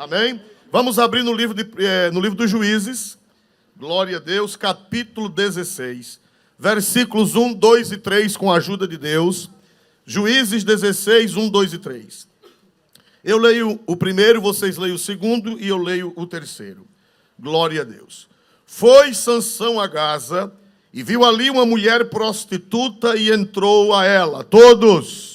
Amém? Vamos abrir no livro dos Juízes, glória a Deus, capítulo 16, versículos 1, 2 e 3, com a ajuda de Deus. Juízes 16, 1, 2 e 3. Eu leio o primeiro, vocês leem o segundo e eu leio o terceiro. Glória a Deus. Foi Sansão a Gaza e viu ali uma mulher prostituta e entrou a ela. Todos.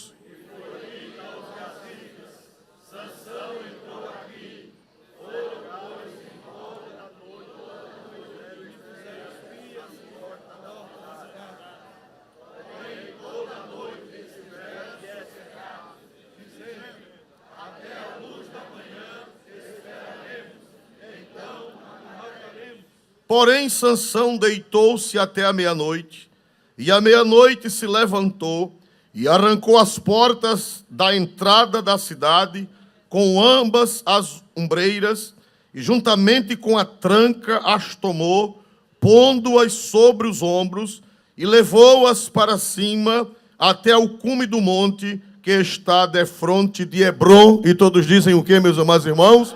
Porém, Sansão deitou-se até a meia-noite, e à meia-noite se levantou e arrancou as portas da entrada da cidade com ambas as ombreiras, e juntamente com a tranca as tomou, pondo-as sobre os ombros, e levou-as para cima até o cume do monte que está defronte de Hebrom. E todos dizem o que, meus amados irmãos?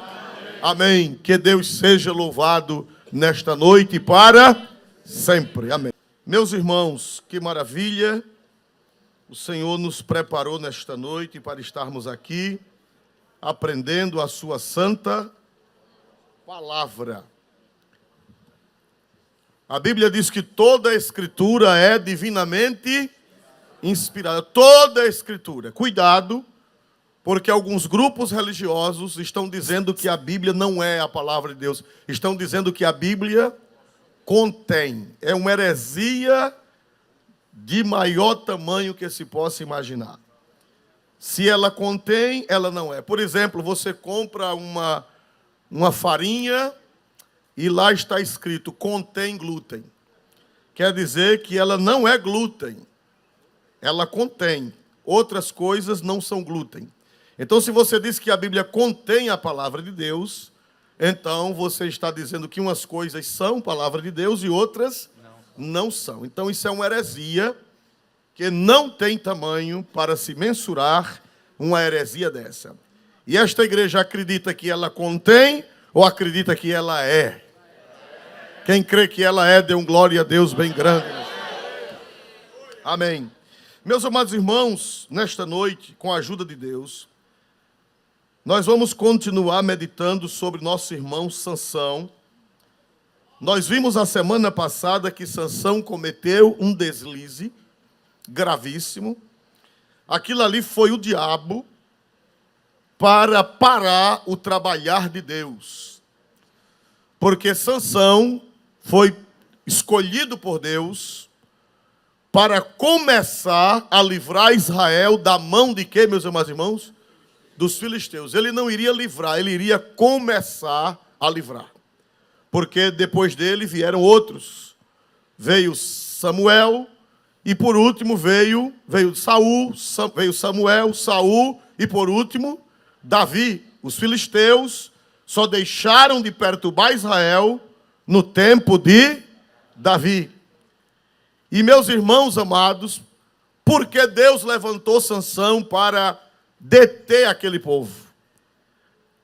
Amém. Amém. Que Deus seja louvado nesta noite e para sempre. Amém. Meus irmãos, que maravilha. O Senhor nos preparou nesta noite para estarmos aqui aprendendo a sua santa palavra. A Bíblia diz que toda a Escritura é divinamente inspirada. Toda a Escritura. Cuidado, porque alguns grupos religiosos estão dizendo que a Bíblia não é a palavra de Deus. Estão dizendo que a Bíblia contém. É uma heresia de maior tamanho que se possa imaginar. Se ela contém, ela não é. Por exemplo, você compra uma farinha e lá está escrito contém glúten. Quer dizer que ela não é glúten. Ela contém. Outras coisas não são glúten. Então, se você diz que a Bíblia contém a palavra de Deus, então você está dizendo que umas coisas são palavra de Deus e outras não são. Então, isso é uma heresia que não tem tamanho para se mensurar uma heresia dessa. E esta igreja acredita que ela contém ou acredita que ela é? Quem crê que ela é, dê um glória a Deus bem grande. Amém. Meus amados irmãos, nesta noite, com a ajuda de Deus, nós vamos continuar meditando sobre nosso irmão Sansão. Nós vimos a semana passada que Sansão cometeu um deslize gravíssimo. Aquilo ali foi o diabo para parar o trabalhar de Deus. Porque Sansão foi escolhido por Deus para começar a livrar Israel da mão de quê, meus amados irmãos? Dos filisteus. Ele não iria livrar, ele iria começar a livrar. Porque depois dele vieram outros. Veio Samuel e por último veio Saul, veio Samuel, Saul e por último Davi. Os filisteus só deixaram de perturbar Israel no tempo de Davi. E meus irmãos amados, por que Deus levantou Sansão para deter aquele povo?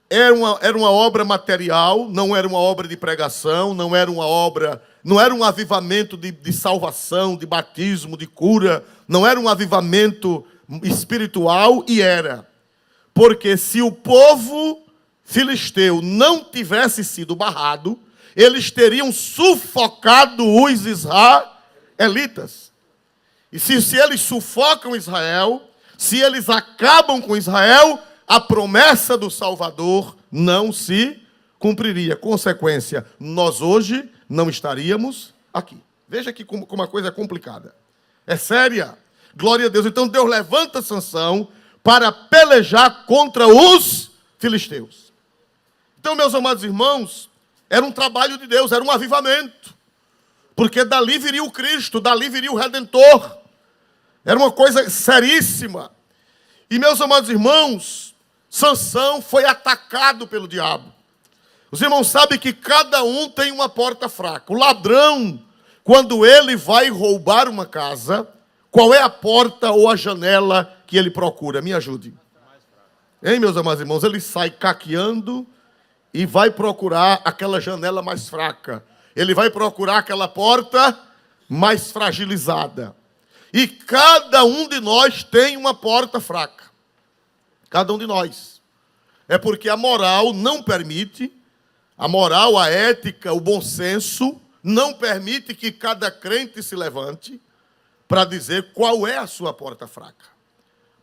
Era uma obra material, não era uma obra de pregação, não era um avivamento de salvação, de batismo, de cura, não era um avivamento espiritual, e era. Porque se o povo filisteu não tivesse sido barrado, eles teriam sufocado os israelitas. E se eles sufocam Israel, se eles acabam com Israel, a promessa do Salvador não se cumpriria. Consequência, nós hoje não estaríamos aqui. Veja aqui como uma coisa é complicada. É séria. Glória a Deus. Então Deus levanta Sansão para pelejar contra os filisteus. Então, meus amados irmãos, era um trabalho de Deus, era um avivamento. Porque dali viria o Cristo, dali viria o Redentor. Era uma coisa seríssima. E, meus amados irmãos, Sansão foi atacado pelo diabo. Os irmãos sabem que cada um tem uma porta fraca. O ladrão, quando ele vai roubar uma casa, qual é a porta ou a janela que ele procura? Me ajude. Hein, meus amados irmãos? Ele sai caqueando, e vai procurar aquela janela mais fraca. Ele vai procurar aquela porta mais fragilizada. E cada um de nós tem uma porta fraca. Cada um de nós. É porque a moral não permite, a moral, a ética, o bom senso, não permite que cada crente se levante para dizer qual é a sua porta fraca.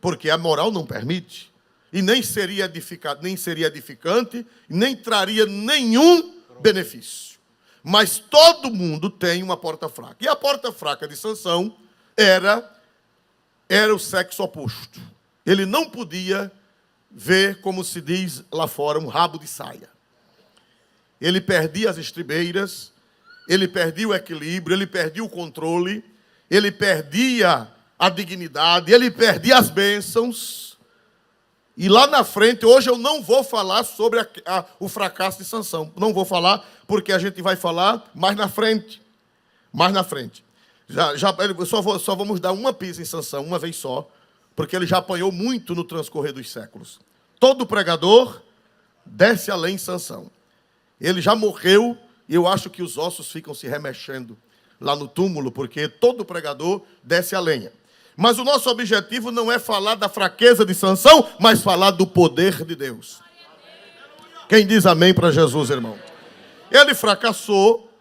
Porque a moral não permite. E nem seria edificante, nem traria nenhum benefício. Mas todo mundo tem uma porta fraca. E a porta fraca de Sansão era o sexo oposto. Ele não podia ver, como se diz lá fora, um rabo de saia. Ele perdia as estribeiras, ele perdia o equilíbrio, ele perdia o controle, ele perdia a dignidade, ele perdia as bênçãos. E lá na frente, hoje eu não vou falar sobre o fracasso de Sansão. Não vou falar, porque a gente vai falar mais na frente. Mais na frente. Só vamos dar uma pisa em Sansão, uma vez só, porque ele já apanhou muito no transcorrer dos séculos. Todo pregador desce além em Sansão. Ele já morreu e eu acho que os ossos ficam se remexendo lá no túmulo, porque todo pregador desce a lenha. Mas o nosso objetivo não é falar da fraqueza de Sansão, mas falar do poder de Deus. Quem diz amém para Jesus, irmão? Ele fracassou,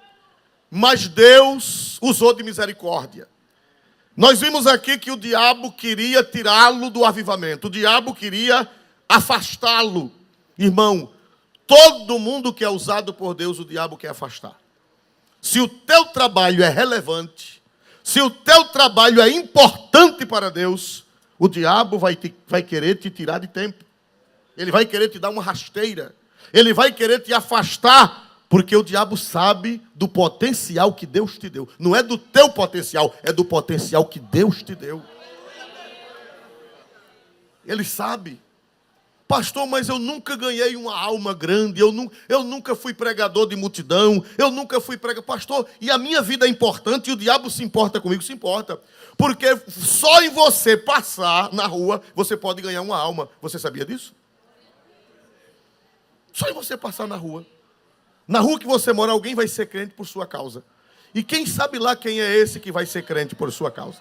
mas Deus usou de misericórdia. Nós vimos aqui que o diabo queria tirá-lo do avivamento. O diabo queria afastá-lo. Irmão, todo mundo que é usado por Deus, o diabo quer afastar. Se o teu trabalho é relevante, se o teu trabalho é importante para Deus, o diabo vai querer te tirar de tempo. Ele vai querer te dar uma rasteira. Ele vai querer te afastar, porque o diabo sabe do potencial que Deus te deu. Não é do teu potencial, é do potencial que Deus te deu. Ele sabe. Pastor, mas eu nunca ganhei uma alma grande, eu nunca fui pregador de multidão, eu nunca fui pregador. Pastor, e a minha vida é importante e o diabo se importa comigo? Se importa. Porque só em você passar na rua, você pode ganhar uma alma. Você sabia disso? Só em você passar na rua. Na rua que você mora, alguém vai ser crente por sua causa. E quem sabe lá quem é esse que vai ser crente por sua causa?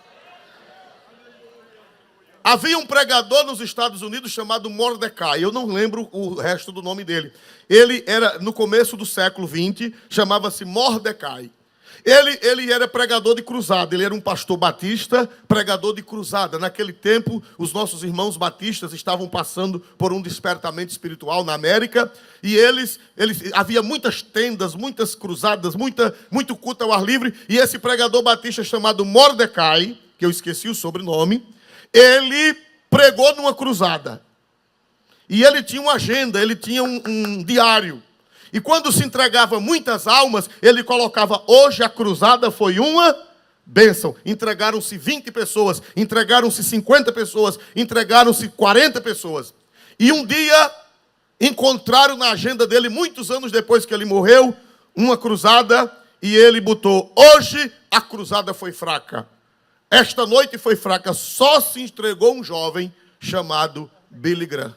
Havia um pregador nos Estados Unidos chamado Mordecai. Eu não lembro o resto do nome dele. Ele era, no começo do século XX, chamava-se Mordecai. Ele era pregador de cruzada. Ele era um pastor batista, pregador de cruzada. Naquele tempo, os nossos irmãos batistas estavam passando por um despertamento espiritual na América. E havia muitas tendas, muitas cruzadas, muito culto ao ar livre. E esse pregador batista chamado Mordecai, que eu esqueci o sobrenome, ele pregou numa cruzada. E ele tinha uma agenda, ele tinha um diário. E quando se entregava muitas almas, ele colocava: hoje a cruzada foi uma bênção. Entregaram-se 20 pessoas, entregaram-se 50 pessoas, entregaram-se 40 pessoas. E um dia encontraram na agenda dele, muitos anos depois que ele morreu, uma cruzada, e ele botou: hoje a cruzada foi fraca. Esta noite foi fraca, só se entregou um jovem chamado Billy Graham.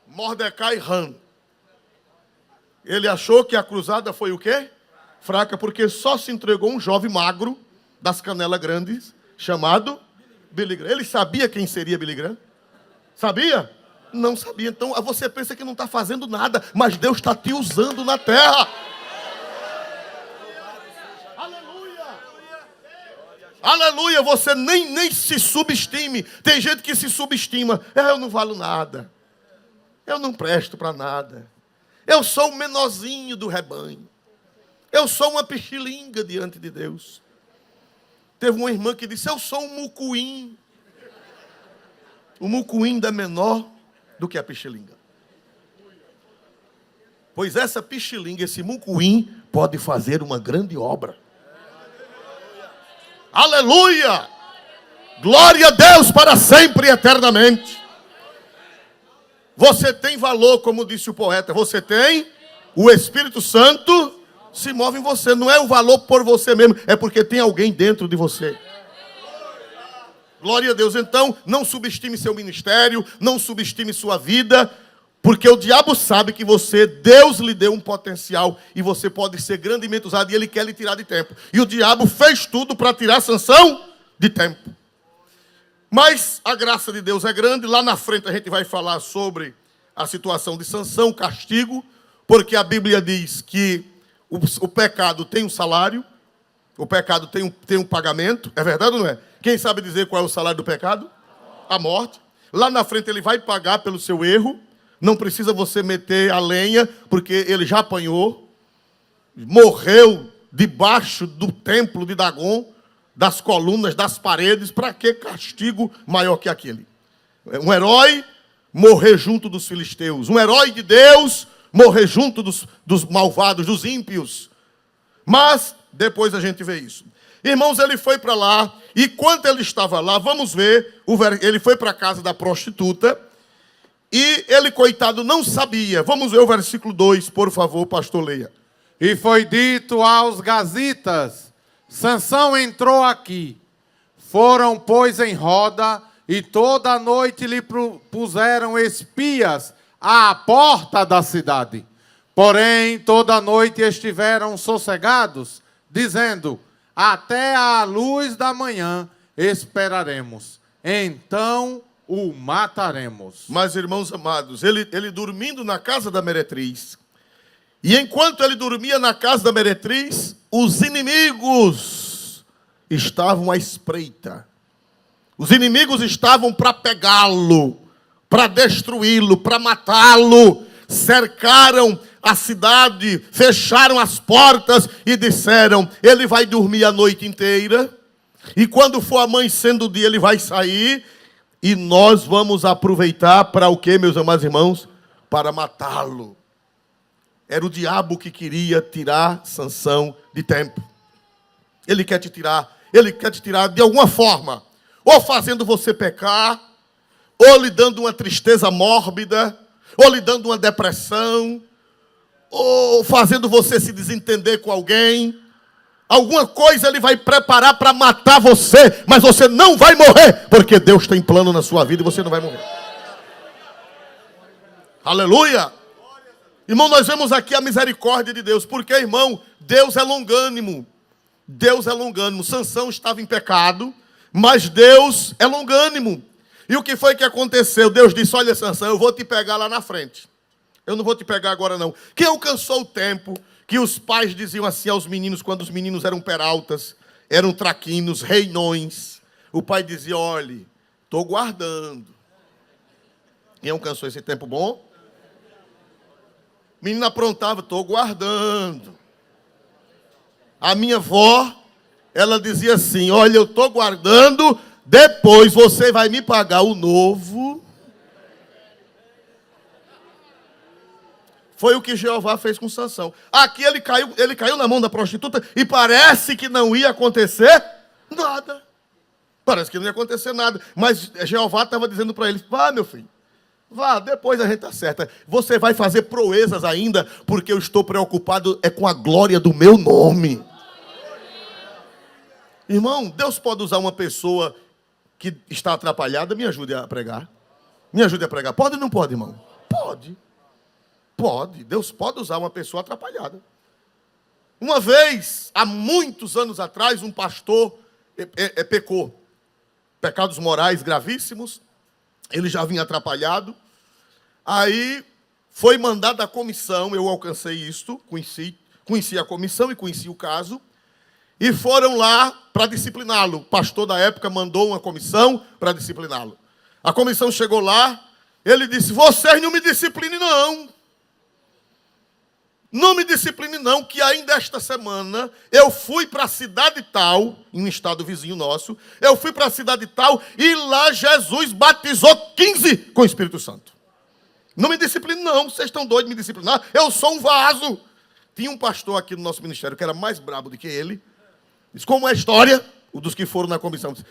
Mordecai Han. Ele achou que a cruzada foi o quê? Fraca, porque só se entregou um jovem magro, das canelas grandes, chamado Billy Graham. Ele sabia quem seria Billy Graham? Sabia? Não sabia. Então você pensa que não está fazendo nada, mas Deus está te usando na terra. Aleluia! Aleluia! Você nem se subestime. Tem gente que se subestima. Eu não valo nada. Eu não presto para nada. Eu sou o menorzinho do rebanho. Eu sou uma pichilinga diante de Deus. Teve uma irmã que disse: eu sou um mucuim. O mucuim ainda é menor do que a pichilinga. Pois essa pichilinga, esse mucuim, pode fazer uma grande obra. Aleluia! Glória a Deus para sempre e eternamente. Você tem valor, como disse o poeta. Você tem, o Espírito Santo se move em você. Não é o valor por você mesmo, é porque tem alguém dentro de você. Glória a Deus. Então, não subestime seu ministério, não subestime sua vida, porque o diabo sabe que Deus lhe deu um potencial e você pode ser grandemente usado e ele quer lhe tirar de tempo. E o diabo fez tudo para tirar Sansão de tempo. Mas a graça de Deus é grande. Lá na frente a gente vai falar sobre a situação de Sansão, castigo, porque a Bíblia diz que o pecado tem um salário, o pecado tem um pagamento. É verdade ou não é? Quem sabe dizer qual é o salário do pecado? A morte. Lá na frente ele vai pagar pelo seu erro. Não precisa você meter a lenha, porque ele já apanhou. Morreu debaixo do templo de Dagon, das colunas, das paredes. Para que castigo maior que aquele? Um herói morrer junto dos filisteus. Um herói de Deus morrer junto dos malvados, dos ímpios. Mas depois a gente vê isso. Irmãos, ele foi para lá, e quando ele estava lá, vamos ver, ele foi para a casa da prostituta, e ele, coitado, não sabia. Vamos ver o versículo 2, por favor, pastor, leia. E foi dito aos gazitas: Sansão entrou aqui. Foram, pois, em roda, e toda a noite lhe puseram espias à porta da cidade. Porém, toda a noite estiveram sossegados, dizendo: até à luz da manhã esperaremos, então o mataremos. Mas, irmãos amados, ele dormindo na casa da meretriz, e enquanto ele dormia na casa da meretriz, os inimigos estavam à espreita. Os inimigos estavam para pegá-lo, para destruí-lo, para matá-lo. Cercaram a cidade, fecharam as portas e disseram: ele vai dormir a noite inteira, e quando for amanhecendo o dia ele vai sair, e nós vamos aproveitar para o quê, meus amados irmãos? Para matá-lo. Era o diabo que queria tirar Sansão de tempo. Ele quer te tirar de alguma forma, ou fazendo você pecar, ou lhe dando uma tristeza mórbida, ou lhe dando uma depressão, ou fazendo você se desentender com alguém. Alguma coisa ele vai preparar para matar você, mas você não vai morrer, porque Deus tem plano na sua vida e você não vai morrer. Aleluia! Irmão, nós vemos aqui a misericórdia de Deus, porque, irmão, Deus é longânimo. Deus é longânimo. Sansão estava em pecado, mas Deus é longânimo. E o que foi que aconteceu? Deus disse: olha, Sansão, eu vou te pegar lá na frente. Eu não vou te pegar agora, não. Quem alcançou o tempo que os pais diziam assim aos meninos, quando os meninos eram peraltas, eram traquinos, reinões. O pai dizia: olhe, estou guardando. Quem alcançou esse tempo bom? O menino aprontava: estou guardando. A minha avó, ela dizia assim: olha, eu estou guardando, depois você vai me pagar o novo. Foi o que Jeová fez com Sansão. Aqui ele caiu na mão da prostituta e parece que não ia acontecer nada. Parece que não ia acontecer nada. Mas Jeová estava dizendo para ele: vá, meu filho, vá, depois a gente acerta. Você vai fazer proezas ainda, porque eu estou preocupado com a glória do meu nome. Irmão, Deus pode usar uma pessoa que está atrapalhada. Me ajude a pregar. Me ajude a pregar. Pode ou não pode, irmão? Pode. Pode. Deus pode usar uma pessoa atrapalhada. Uma vez, há muitos anos atrás, um pastor pecou. Pecados morais gravíssimos. Ele já vinha atrapalhado. Aí foi mandada a comissão. Eu alcancei isto. Conheci a comissão e conheci o caso. E foram lá para discipliná-lo. O pastor da época mandou uma comissão para discipliná-lo. A comissão chegou lá. Ele disse: vocês não me disciplinem, não. Não me discipline não, que ainda esta semana eu fui para a cidade tal, em um estado vizinho nosso, eu fui para a cidade tal e lá Jesus batizou 15 com o Espírito Santo. Não me discipline não, vocês estão doidos de me disciplinar, eu sou um vaso. Tinha um pastor aqui no nosso ministério que era mais brabo do que ele. Disse: como é a história? O dos que foram na comissão disse: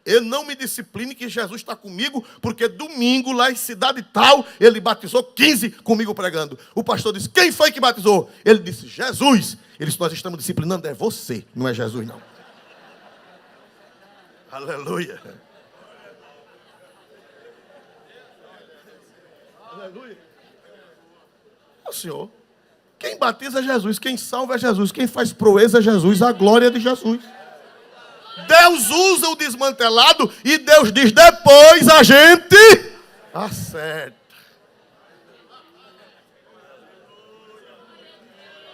eu não me discipline que Jesus está comigo, porque domingo lá em cidade tal, ele batizou 15 comigo pregando. O pastor disse: quem foi que batizou? Ele disse: Jesus. Ele disse: nós estamos disciplinando, é você, não é Jesus não. Aleluia. Aleluia. É o Senhor. Quem batiza é Jesus, quem salva é Jesus, quem faz proeza é Jesus, a glória é de Jesus. Deus usa o desmantelado e Deus diz, depois a gente acerta.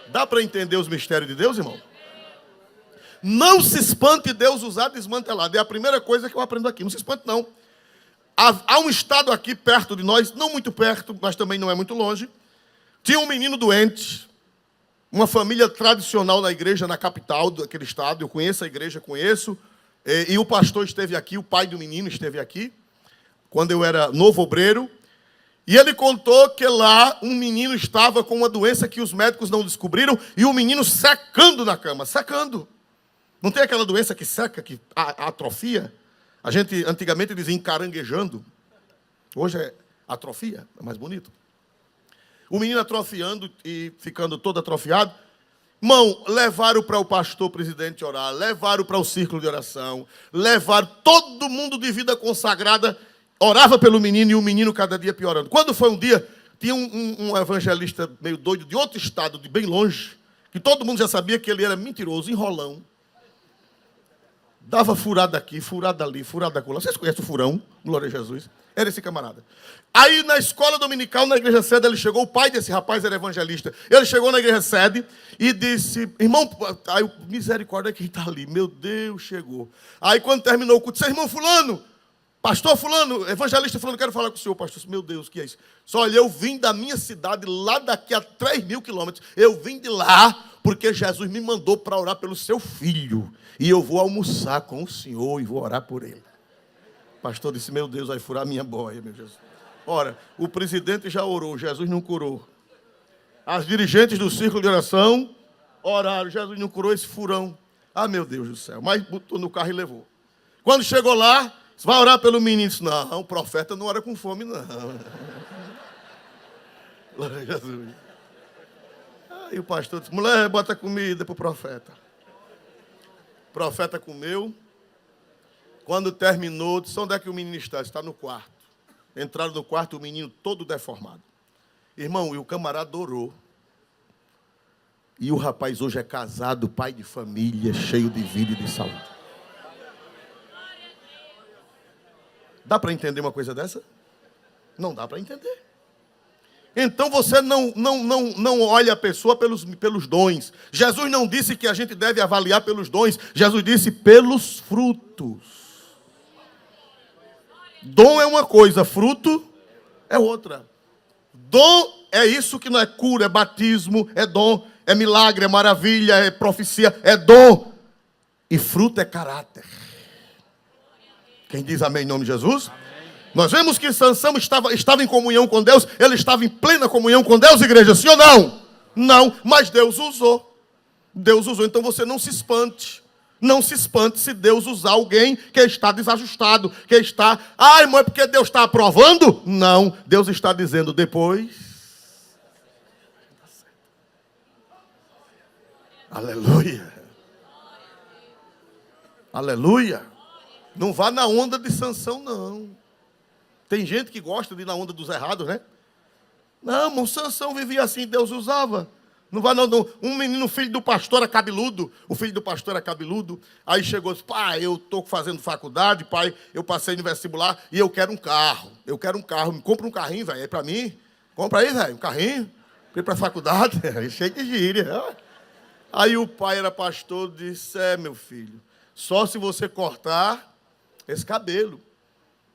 Dá para entender os mistérios de Deus, irmão? Não se espante Deus usar desmantelado. É a primeira coisa que eu aprendo aqui. Não se espante, não. Há um estado aqui perto de nós, não muito perto, mas também não é muito longe. Tinha um menino doente, uma família tradicional na igreja, na capital daquele estado. Eu conheço a igreja, conheço. E o pastor esteve aqui, o pai do menino esteve aqui, quando eu era novo obreiro. E ele contou que lá um menino estava com uma doença que os médicos não descobriram, e o menino secando na cama, secando. Não tem aquela doença que seca, que atrofia? A gente antigamente dizia encaranguejando. Hoje é atrofia, é mais bonito. O menino atrofiando e ficando todo atrofiado. Irmão, levaram para o pastor presidente orar, levaram para o círculo de oração, levaram todo mundo de vida consagrada, orava pelo menino e o menino cada dia piorando. Quando foi um dia, tinha um evangelista meio doido de outro estado, de bem longe, que todo mundo já sabia que ele era mentiroso, enrolão. Dava furada aqui, furada ali, furada acolá. Vocês conhecem o furão? Glória a Jesus. Era esse camarada. Aí, na escola dominical, na igreja sede, ele chegou, o pai desse rapaz era evangelista. Ele chegou na igreja sede e disse, irmão, aí, misericórdia, quem está ali? Meu Deus, chegou. Aí, quando terminou o culto, disse, irmão fulano, pastor fulano, evangelista fulano, quero falar com o senhor, pastor. Meu Deus, o que é isso? Só olha, eu vim da minha cidade, lá daqui a 3.000 quilômetros. Eu vim de lá, porque Jesus me mandou para orar pelo seu filho. E eu vou almoçar com o senhor e vou orar por ele. O pastor disse, meu Deus, vai furar minha boia, meu Jesus. Ora, o presidente já orou, Jesus não curou. As dirigentes do círculo de oração oraram, Jesus não curou esse furão. Ah, meu Deus do céu. Mas botou no carro e levou. Quando chegou lá, vai orar pelo menino. Disse, não, o profeta não ora com fome, não. Glória a Jesus. Aí o pastor disse, mulher, bota comida para o profeta. O profeta comeu. Quando terminou, disse, onde é que o menino está? Está no quarto. Entraram no quarto, o menino todo deformado. Irmão, e o camarada orou. E o rapaz hoje é casado, pai de família, cheio de vida e de saúde. Dá para entender uma coisa dessa? Não dá para entender. Então você não olha a pessoa pelos dons. Jesus não disse que a gente deve avaliar pelos dons. Jesus disse pelos frutos. Dom é uma coisa, fruto é outra. Dom é isso que não é cura, é batismo, é dom, é milagre, é maravilha, é profecia, é dom. E fruto é caráter. Quem diz amém em nome de Jesus? Amém. Nós vemos que Sansão estava em comunhão com Deus, ele estava em plena comunhão com Deus, igreja, sim ou não? Não, mas Deus usou. Deus usou, então você não se espante. Não se espante se Deus usar alguém que está desajustado, que está... Ah, irmão, é porque Deus está aprovando? Não, Deus está dizendo depois... Aleluia. Aleluia. Não vá na onda de Sansão, não. Tem gente que gosta de ir na onda dos errados, né? Não, irmão, Sansão vivia assim, Deus usava. Não vai não. Um menino, filho do pastor, era cabeludo. O filho do pastor era cabeludo. Aí chegou e disse, pai, eu estou fazendo faculdade, pai, eu passei no vestibular e eu quero um carro. Eu quero um carro. Me compra um carrinho, velho, aí para mim. Compra aí, velho, um carrinho. Para ir para a faculdade. Cheio de gíria. Aí o pai era pastor, disse, meu filho, só se você cortar esse cabelo.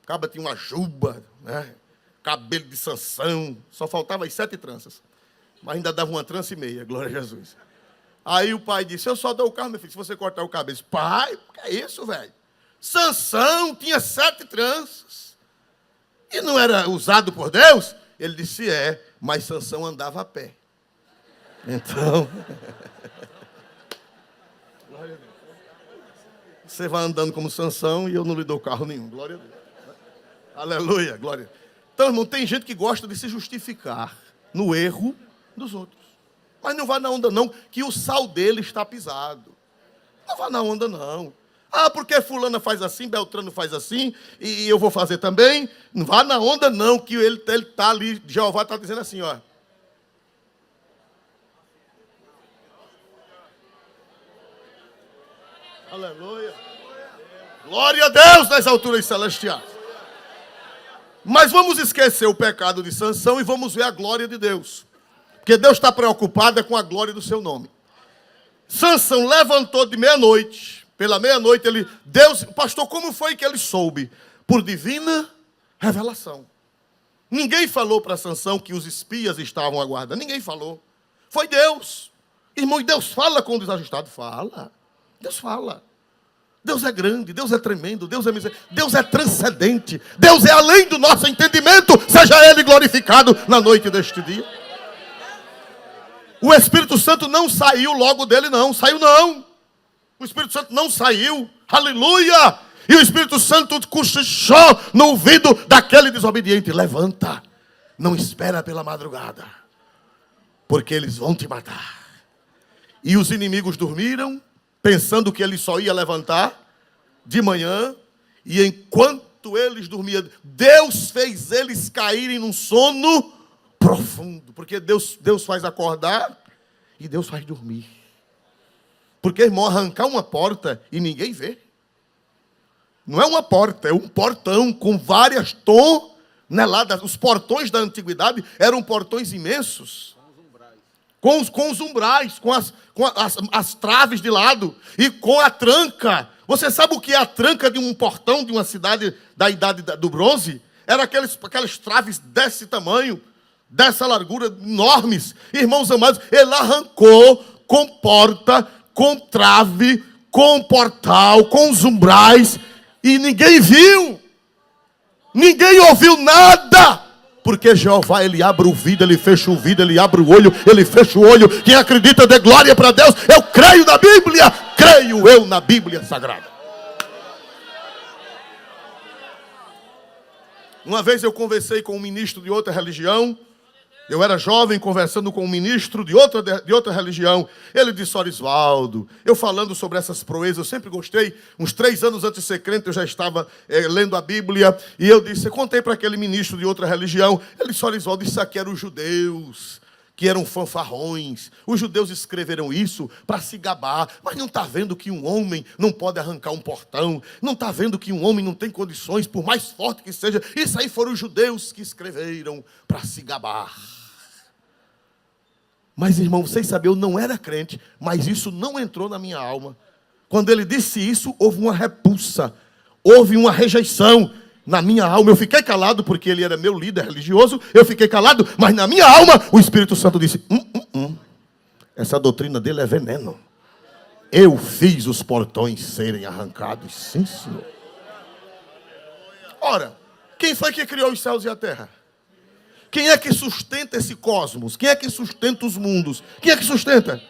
O cabra tinha uma juba, né? Cabelo de Sansão. Só faltava as 7 tranças. Mas ainda dava uma trança e meia, glória a Jesus. Aí o pai disse, eu só dou o carro, meu filho, se você cortar o cabelo. Disse, pai, o que é isso, velho? Sansão tinha 7 tranças. E não era usado por Deus? Ele disse, mas Sansão andava a pé. Então... Você vai andando como Sansão e eu não lhe dou carro nenhum. Glória a Deus. Aleluia, glória. Então, irmão, tem gente que gosta de se justificar no erro dos outros. Mas não vá na onda não, que o sal dele está pisado. Não vá na onda não. Ah, porque fulana faz assim, Beltrano faz assim, e eu vou fazer também. Não vá na onda não, que ele está ali, Jeová está dizendo assim, ó. Aleluia. Glória a Deus nas alturas celestiais. Mas vamos esquecer o pecado de Sansão e vamos ver a glória de Deus. Porque Deus está preocupado com a glória do seu nome. Sansão levantou de meia-noite. Pela meia-noite Deus, pastor, como foi que ele soube? Por divina revelação. Ninguém falou para Sansão que os espias estavam aguardando. Ninguém falou. Foi Deus. Irmão, e Deus fala com o desajustado? Fala. Deus fala. Deus é grande, Deus é tremendo, Deus é misericórdia, Deus é transcendente, Deus é além do nosso entendimento, seja Ele glorificado na noite deste dia. O Espírito Santo não saiu logo dele, não, saiu não. O Espírito Santo não saiu, aleluia! E o Espírito Santo cochichou no ouvido daquele desobediente: levanta, não espera pela madrugada, porque eles vão te matar. E os inimigos dormiram, pensando que ele só ia levantar de manhã, e enquanto eles dormiam, Deus fez eles caírem num sono profundo, porque Deus faz acordar e Deus faz dormir. Porque, irmão, arrancar uma porta e ninguém vê, não é uma porta, é um portão com várias toneladas. Os portões da antiguidade eram portões imensos, com os umbrais, com as traves de lado e com a tranca. Você sabe o que é a tranca de um portão de uma cidade da idade do bronze? Era aquelas traves desse tamanho, dessa largura, enormes. Irmãos amados, ele arrancou com porta, com trave, com portal, com os umbrais, e ninguém viu. Ninguém ouviu nada. Porque Jeová, Ele abre o vidro, Ele fecha o vidro, Ele abre o olho, Ele fecha o olho. Quem acredita dê glória para Deus. Eu creio na Bíblia, creio eu na Bíblia Sagrada. Uma vez eu conversei com um ministro de outra religião. Eu era jovem conversando com um ministro de outra religião. Ele disse: Orisvaldo, eu falando sobre essas proezas, eu sempre gostei. Uns 3 anos antes de ser crente, eu já estava lendo a Bíblia. E eu contei para aquele ministro de outra religião. Ele disse: Orisvaldo, isso aqui eram os judeus, que eram fanfarrões. Os judeus escreveram isso para se gabar. Mas não está vendo que um homem não pode arrancar um portão? Não está vendo que um homem não tem condições, por mais forte que seja? Isso aí foram os judeus que escreveram para se gabar. Mas, irmão, vocês sabem, eu não era crente, mas isso não entrou na minha alma. Quando ele disse isso, houve uma repulsa, houve uma rejeição na minha alma. Eu fiquei calado porque ele era meu líder religioso, eu fiquei calado, mas na minha alma o Espírito Santo disse: essa doutrina dele é veneno. Eu fiz os portões serem arrancados, sim, senhor. Ora, quem foi que criou os céus e a terra? Quem é que sustenta esse cosmos? Quem é que sustenta os mundos? Quem é que sustenta?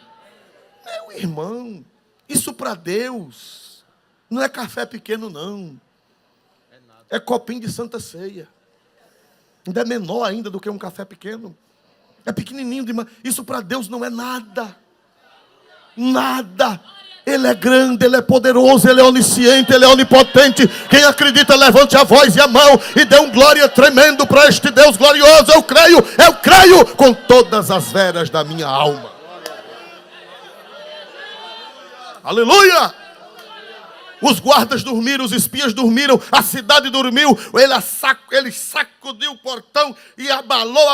Meu irmão, isso para Deus não é café pequeno, não. É copinho de Santa Ceia. Ainda é menor ainda do que um café pequeno. É pequenininho demais. Isso para Deus não é nada. Nada. Ele é grande, Ele é poderoso, Ele é onisciente, Ele é onipotente. Quem acredita, levante a voz e a mão e dê um glória tremendo para este Deus glorioso. Eu creio com todas as veras da minha alma. Aleluia! Os guardas dormiram, os espias dormiram, a cidade dormiu. Ele sacudiu o portão e abalou,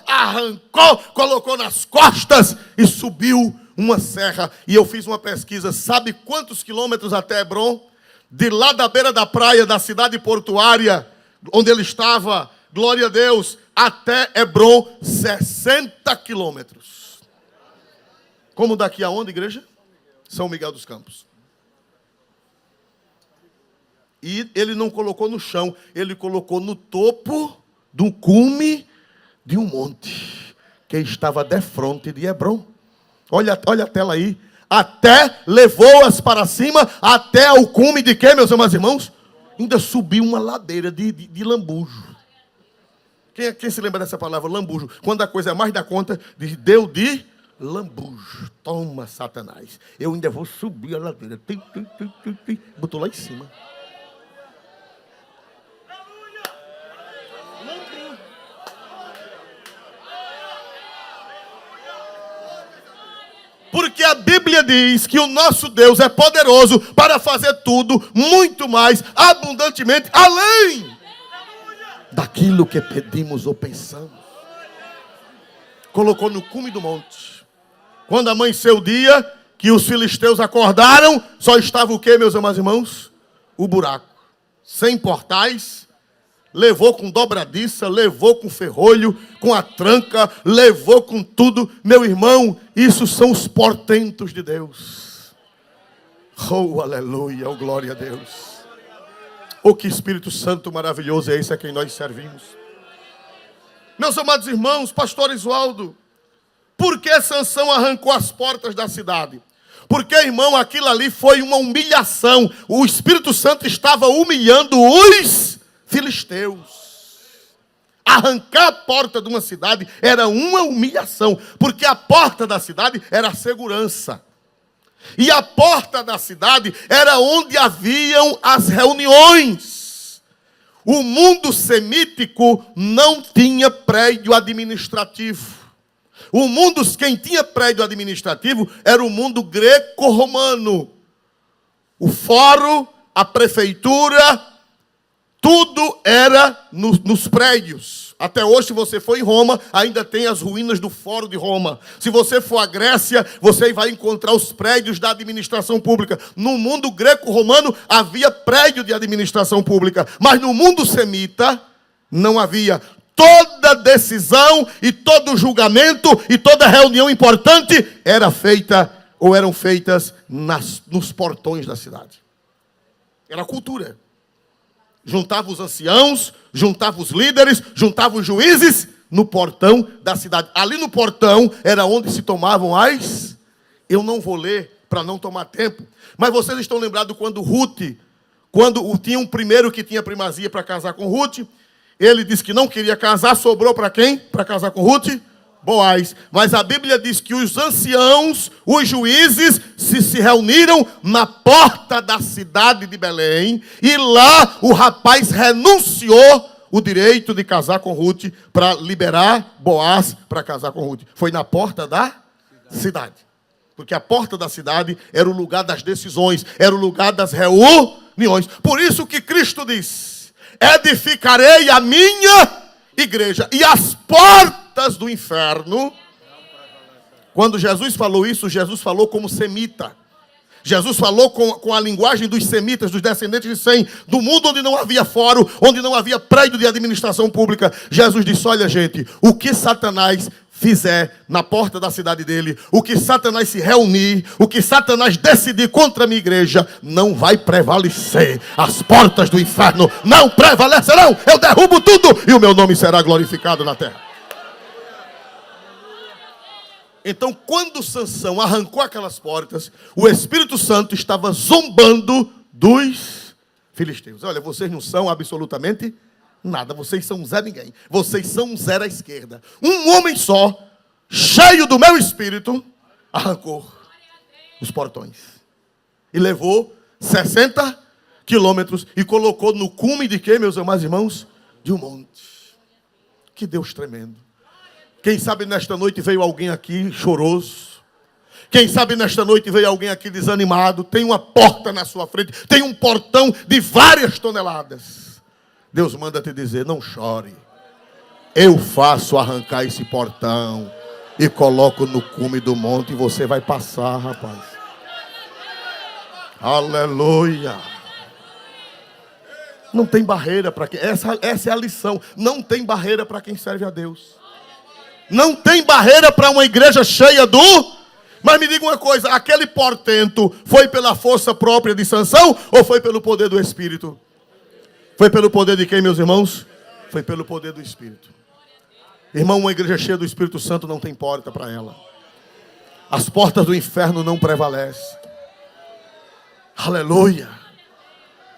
arrancou, colocou nas costas e subiu uma serra. E eu fiz uma pesquisa. Sabe quantos quilômetros até Hebrom? De lá da beira da praia da cidade portuária, onde ele estava, glória a Deus, até Hebrom, 60 quilômetros. Como daqui aonde, igreja? São Miguel dos Campos. E ele não colocou no chão, ele colocou no topo do cume de um monte que estava defronte de Hebrom. Olha a tela aí. Até levou-as para cima, até o cume de quê, meus amados irmãos? Ainda subiu uma ladeira de lambujo. Quem se lembra dessa palavra, lambujo? Quando a coisa é mais da conta, deu de lambujo. Toma, Satanás. Eu ainda vou subir a ladeira. Botou lá em cima. Porque a Bíblia diz que o nosso Deus é poderoso para fazer tudo, muito mais, abundantemente, além daquilo que pedimos ou pensamos. Colocou no cume do monte. Quando amanheceu o dia, que os filisteus acordaram, só estava o quê, meus amados irmãos? O buraco. Sem portais, levou com dobradiça, levou com ferrolho, com a tranca, levou com tudo. Meu irmão, isso são os portentos de Deus. Oh, aleluia, oh, glória a Deus. Oh, que Espírito Santo maravilhoso é esse a quem nós servimos. Meus amados irmãos, pastor Isualdo, por que Sansão arrancou as portas da cidade? Porque, irmão, aquilo ali foi uma humilhação. O Espírito Santo estava humilhando os filisteus. Arrancar a porta de uma cidade era uma humilhação, porque a porta da cidade era a segurança. E a porta da cidade era onde haviam as reuniões. O mundo semítico não tinha prédio administrativo. O mundo, quem tinha prédio administrativo era o mundo greco-romano. O fórum, a prefeitura, tudo era nos prédios. Até hoje, se você for em Roma, ainda tem as ruínas do Fórum de Roma. Se você for à Grécia, você vai encontrar os prédios da administração pública. No mundo greco-romano, havia prédio de administração pública. Mas no mundo semita, não havia. Toda decisão e todo julgamento e toda reunião importante era feita ou eram feitas nos portões da cidade. Era a cultura. Juntava os anciãos, juntava os líderes, juntava os juízes no portão da cidade. Ali no portão era onde se tomavam as... Eu não vou ler para não tomar tempo, mas vocês estão lembrados quando tinha um primeiro que tinha primazia para casar com Ruth, ele disse que não queria casar, sobrou para quem? Para casar com Ruth? Boaz. Mas a Bíblia diz que os anciãos, os juízes, se reuniram na porta da cidade de Belém. E lá o rapaz renunciou o direito de casar com Ruth para liberar Boaz para casar com Ruth. Foi na porta da cidade. Porque a porta da cidade era o lugar das decisões, era o lugar das reuniões. Por isso que Cristo diz: edificarei a minha igreja e as portas do inferno. Quando Jesus falou isso, Jesus falou como semita. Jesus falou com a linguagem dos semitas, dos descendentes de Sem, do mundo onde não havia fórum, onde não havia prédio de administração pública. Jesus disse: olha, gente, o que Satanás fizer na porta da cidade dele, o que Satanás se reunir, o que Satanás decidir contra a minha igreja, não vai prevalecer. As portas do inferno não prevalecerão. Eu derrubo tudo e o meu nome será glorificado na terra. Então, quando Sansão arrancou aquelas portas, o Espírito Santo estava zombando dos filisteus. Olha, vocês não são absolutamente nada, vocês são Zé ninguém. Vocês são zero à esquerda. Um homem só, cheio do meu espírito, arrancou os portões. E levou 60 quilômetros e colocou no cume de quê, meus amados irmãos? De um monte. Que Deus tremendo. Quem sabe nesta noite veio alguém aqui choroso. Quem sabe nesta noite veio alguém aqui desanimado. Tem uma porta na sua frente. Tem um portão de várias toneladas. Deus manda te dizer: não chore. Eu faço arrancar esse portão e coloco no cume do monte e você vai passar, rapaz. Aleluia. Não tem barreira para quem... Essa é a lição. Não tem barreira para quem serve a Deus. Não tem barreira para uma igreja cheia do... Mas me diga uma coisa, aquele portento foi pela força própria de Sansão ou foi pelo poder do Espírito? Foi pelo poder de quem, meus irmãos? Foi pelo poder do Espírito. Irmão, uma igreja cheia do Espírito Santo não tem porta para ela. As portas do inferno não prevalecem. Aleluia.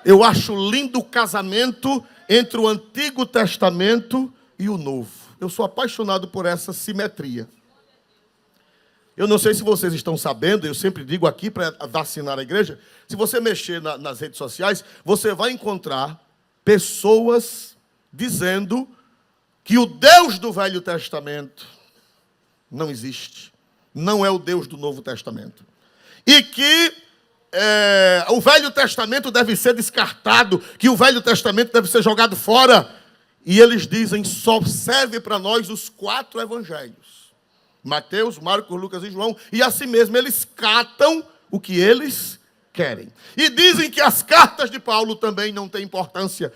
Eu acho lindo o casamento entre o Antigo Testamento e o Novo. Eu sou apaixonado por essa simetria. Eu não sei se vocês estão sabendo, eu sempre digo aqui para vacinar a igreja, se você mexer nas redes sociais, você vai encontrar pessoas dizendo que o Deus do Velho Testamento não existe. Não é o Deus do Novo Testamento. E que o Velho Testamento deve ser descartado, que o Velho Testamento deve ser jogado fora. E eles dizem, só serve para nós os 4 evangelhos. Mateus, Marcos, Lucas e João. E assim mesmo, eles catam o que eles querem. E dizem que as cartas de Paulo também não têm importância.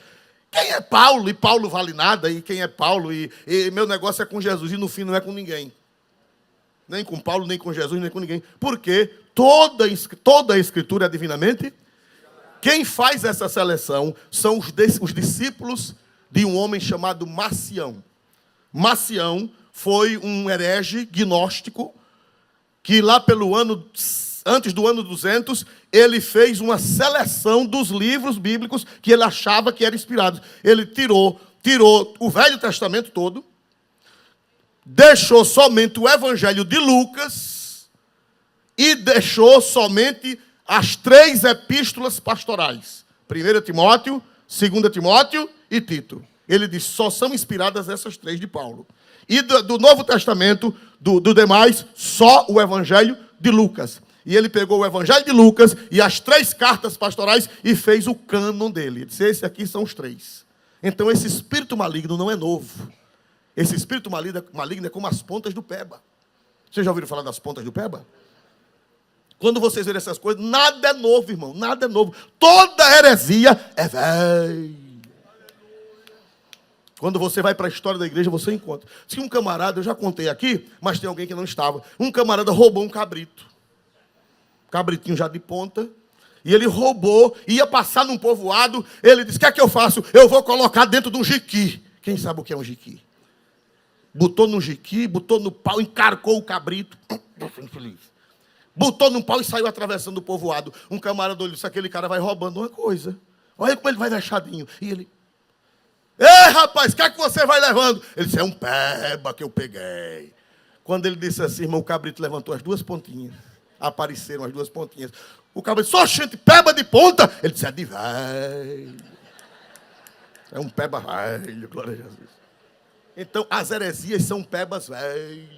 Quem é Paulo? E Paulo vale nada. E quem é Paulo? E meu negócio é com Jesus. E no fim não é com ninguém. Nem com Paulo, nem com Jesus, nem com ninguém. Porque toda a Escritura é divinamente. Quem faz essa seleção são os discípulos de um homem chamado Marcião. Marcião foi um herege gnóstico que lá antes do ano 200, ele fez uma seleção dos livros bíblicos que ele achava que eram inspirados. Ele tirou o Velho Testamento todo, deixou somente o Evangelho de Lucas e deixou somente as 3 epístolas pastorais. 1 Timóteo, 2 Timóteo e Tito. Ele diz, só são inspiradas essas 3 de Paulo. E do Novo Testamento, do demais, só o Evangelho de Lucas. E ele pegou o Evangelho de Lucas e as 3 cartas pastorais e fez o cânon dele. Ele disse, esse aqui são os 3. Então esse espírito maligno não é novo. Esse espírito maligno é como as pontas do peba. Vocês já ouviram falar das pontas do peba? Quando vocês verem essas coisas, nada é novo, irmão. Nada é novo. Toda heresia é velha. Quando você vai para a história da igreja, você encontra. Se um camarada, eu já contei aqui, mas tem alguém que não estava. Um camarada roubou um cabrito. Cabritinho já de ponta. E ele roubou, ia passar num povoado. Ele disse, o que é que eu faço? Eu vou colocar dentro de um jiqui. Quem sabe o que é um jiqui? Botou no jiqui, botou no pau, encarcou o cabrito. Botou no pau e saiu atravessando o povoado. Um camarada olhou, disse, aquele cara vai roubando uma coisa. Olha como ele vai deixadinho. E ele... Ei, rapaz, o que é que você vai levando? Ele disse, é um peba que eu peguei. Quando ele disse assim, irmão, o cabrito levantou as 2 pontinhas. Apareceram as 2 pontinhas. O cabrito, só gente, peba de ponta. Ele disse, é de velho. É um peba velho, glória a Jesus. Então, as heresias são pebas velhos.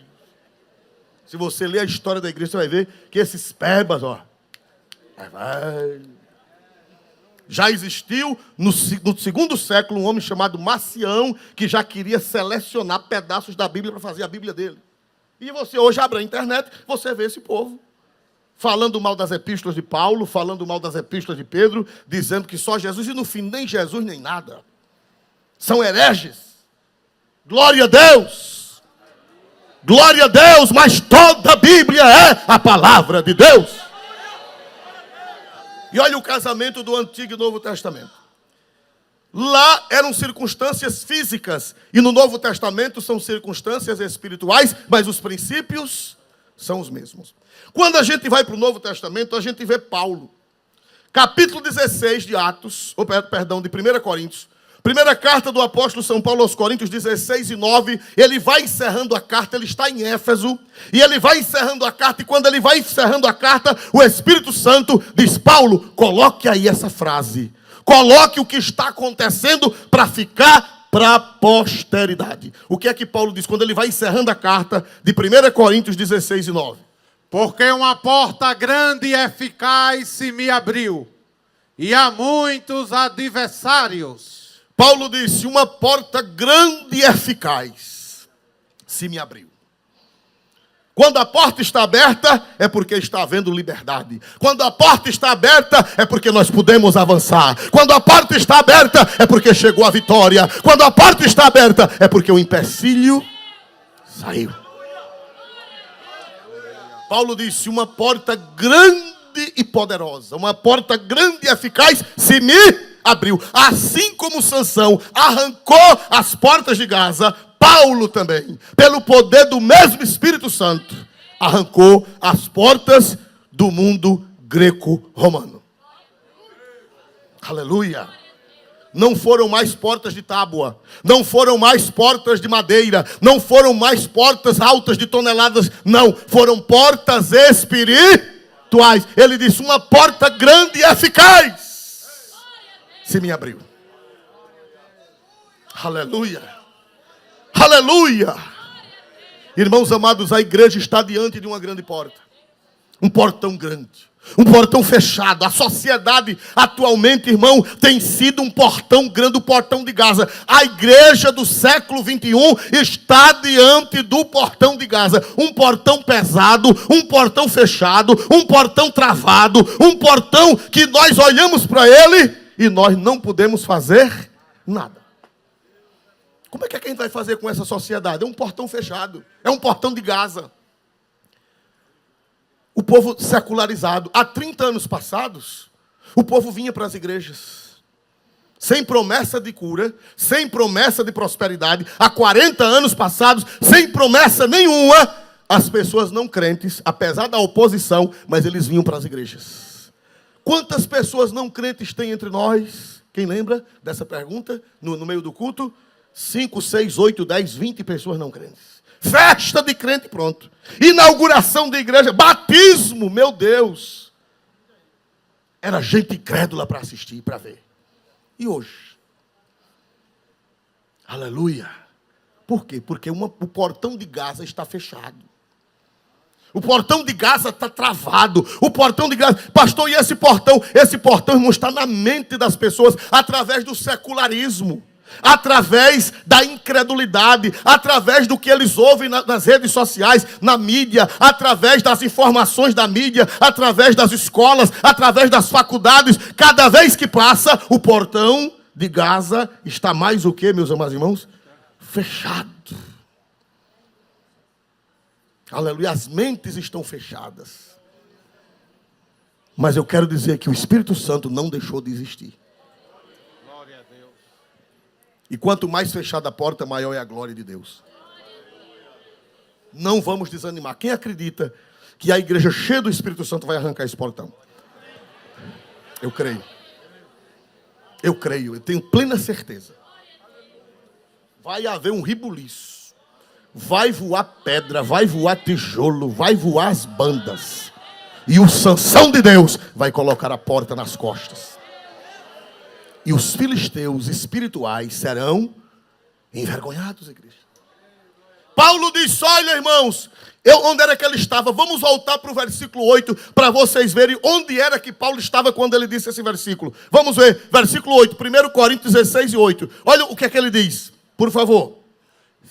Se você ler a história da igreja, você vai ver que esses pebas, é velho. Já existiu, no 2º século, um homem chamado Marcião, que já queria selecionar pedaços da Bíblia para fazer a Bíblia dele. E você hoje abre a internet, você vê esse povo falando mal das epístolas de Paulo, falando mal das epístolas de Pedro, dizendo que só Jesus, e no fim nem Jesus nem nada. São hereges. Glória a Deus! Glória a Deus, mas toda a Bíblia é a palavra de Deus. E olha o casamento do Antigo e Novo Testamento. Lá eram circunstâncias físicas. E no Novo Testamento são circunstâncias espirituais, mas os princípios são os mesmos. Quando a gente vai para o Novo Testamento, a gente vê Paulo. Capítulo 16 de Atos, de 1 Coríntios. Primeira carta do apóstolo São Paulo aos Coríntios, 16 e 9, ele vai encerrando a carta, ele está em Éfeso, e ele vai encerrando a carta, e quando ele vai encerrando a carta, o Espírito Santo diz, Paulo, coloque aí essa frase, coloque o que está acontecendo para ficar para a posteridade. O que é que Paulo diz quando ele vai encerrando a carta de 1 Coríntios 16 e 9? Porque uma porta grande e eficaz se me abriu, e há muitos adversários. Paulo disse, uma porta grande e eficaz se me abriu. Quando a porta está aberta, é porque está havendo liberdade. Quando a porta está aberta, é porque nós podemos avançar. Quando a porta está aberta, é porque chegou a vitória. Quando a porta está aberta, é porque o empecilho saiu. Paulo disse, uma porta grande e poderosa, uma porta grande e eficaz se me abriu. Assim como Sansão arrancou as portas de Gaza, Paulo também, pelo poder do mesmo Espírito Santo, arrancou as portas do mundo greco-romano. Aleluia! Não foram mais portas de tábua, não foram mais portas de madeira, não foram mais portas altas de toneladas, não, foram portas espirituais. Ele disse, uma porta grande e eficaz se me abriu. Aleluia, aleluia. Irmãos amados, a igreja está diante de uma grande porta, um portão grande. Um portão fechado. A sociedade atualmente, irmão, tem sido um portão grande, o portão de Gaza. A igreja do século 21 está diante do portão de Gaza. Um portão pesado, um portão fechado, um portão travado, um portão que nós olhamos para ele e nós não podemos fazer nada. Como é que a gente vai fazer com essa sociedade? É um portão fechado, é um portão de Gaza. O povo secularizado. Há 30 anos passados, o povo vinha para as igrejas. Sem promessa de cura, sem promessa de prosperidade. Há 40 anos passados, sem promessa nenhuma, as pessoas não crentes, apesar da oposição, mas eles vinham para as igrejas. Quantas pessoas não crentes tem entre nós? Quem lembra dessa pergunta? No meio do culto? 5, 6, 8, 10, 20 pessoas não crentes. Festa de crente, pronto. Inauguração de igreja, batismo, meu Deus. Era gente incrédula para assistir, para ver. E hoje? Aleluia. Por quê? Porque o portão de Gaza está fechado. O portão de Gaza está travado. O portão de Gaza... Pastor, e esse portão? Esse portão, irmão, está na mente das pessoas através do secularismo. Através da incredulidade, através do que eles ouvem nas redes sociais, na mídia, através das informações da mídia, através das escolas, através das faculdades. Cada vez que passa, o portão de Gaza está mais o que, meus amados irmãos? Fechado. Aleluia, as mentes estão fechadas. Mas eu quero dizer que o Espírito Santo não deixou de existir. E quanto mais fechada a porta, maior é a glória de Deus. Não vamos desanimar. Quem acredita que a igreja cheia do Espírito Santo vai arrancar esse portão? Eu creio. Eu creio, eu tenho plena certeza. Vai haver um ribuliço. Vai voar pedra, vai voar tijolo, vai voar as bandas. E o Sansão de Deus vai colocar a porta nas costas. E os filisteus espirituais serão envergonhados, igreja. Paulo diz, olha, irmãos, onde era que ele estava? Vamos voltar para o versículo 8, para vocês verem onde era que Paulo estava quando ele disse esse versículo. Vamos ver, versículo 8, 1 Coríntios 16 e 8. Olha o que é que ele diz, por favor.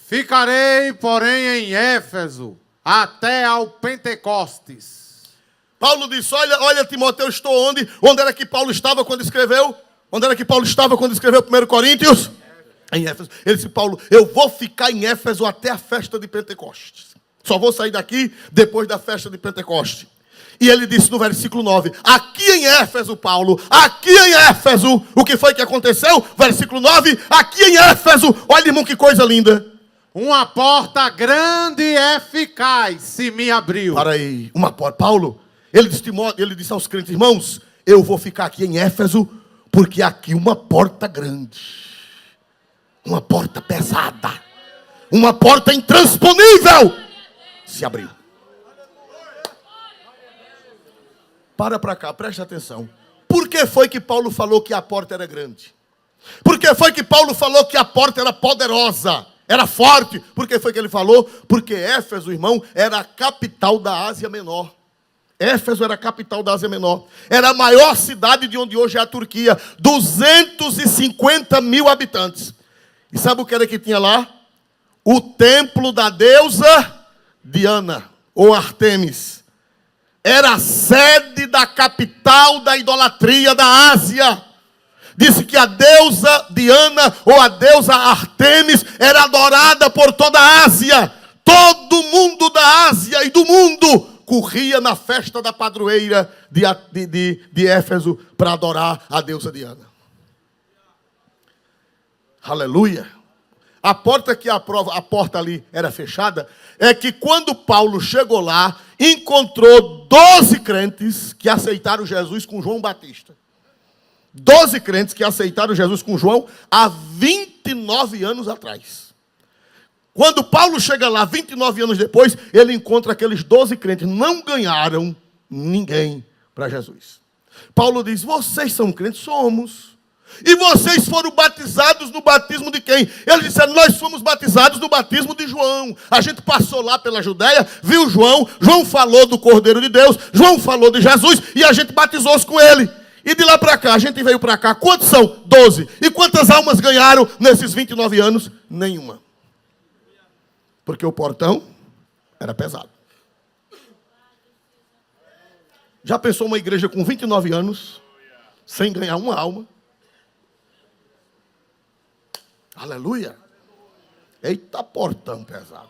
Ficarei, porém, em Éfeso, até ao Pentecostes. Paulo disse, olha Timóteo, eu estou onde? Onde era que Paulo estava quando escreveu? Onde era que Paulo estava quando escreveu 1 Coríntios? Em Éfeso. Ele disse, Paulo, eu vou ficar em Éfeso até a festa de Pentecostes. Só vou sair daqui depois da festa de Pentecostes. E ele disse no versículo 9, aqui em Éfeso, Paulo, aqui em Éfeso, o que foi que aconteceu? Versículo 9, aqui em Éfeso, olha, irmão, que coisa linda. Uma porta grande e eficaz se me abriu. Para aí, uma porta. Paulo, ele disse aos crentes, irmãos, eu vou ficar aqui em Éfeso, porque aqui uma porta grande, uma porta pesada, uma porta intransponível se abriu. Para cá, preste atenção. Por que foi que Paulo falou que a porta era grande? Por que foi que Paulo falou que a porta era poderosa, era forte? Por que foi que ele falou? Porque Éfeso, irmão, era a capital da Ásia Menor. Éfeso era a capital da Ásia Menor. Era a maior cidade de onde hoje é a Turquia. 250 mil habitantes. E sabe o que era que tinha lá? O templo da deusa Diana, ou Artemis. Era a sede da capital da idolatria da Ásia. Disse que a deusa Diana, ou a deusa Artemis, era adorada por toda a Ásia. Todo mundo da Ásia e do mundo corria na festa da padroeira de Éfeso para adorar a deusa Diana. Aleluia. A porta ali era fechada, é que quando Paulo chegou lá, encontrou 12 crentes que aceitaram Jesus com João Batista. 12 crentes que aceitaram Jesus com João há 29 anos atrás. Quando Paulo chega lá, 29 anos depois, ele encontra aqueles 12 crentes. Não ganharam ninguém para Jesus. Paulo diz, vocês são crentes? Somos. E vocês foram batizados no batismo de quem? Eles disseram, nós fomos batizados no batismo de João. A gente passou lá pela Judeia, viu João, João falou do Cordeiro de Deus, João falou de Jesus, e a gente batizou-se com ele. E de lá para cá, a gente veio para cá. Quantos são? 12. E quantas almas ganharam nesses 29 anos? Nenhuma. Porque o portão era pesado. Já pensou uma igreja com 29 anos, sem ganhar uma alma? Aleluia. Eita, portão pesado.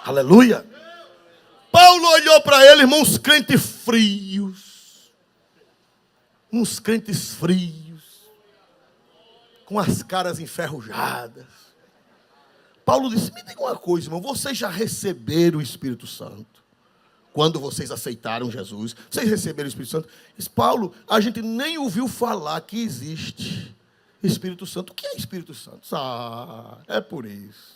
Aleluia. Paulo olhou para ele, irmão, uns crentes frios. Uns crentes frios. Com as caras enferrujadas. Paulo disse, me diga uma coisa, irmão. Vocês já receberam o Espírito Santo? Quando vocês aceitaram Jesus? Vocês receberam o Espírito Santo? Diz, Paulo, a gente nem ouviu falar que existe Espírito Santo. O que é Espírito Santo? Ah, é por isso.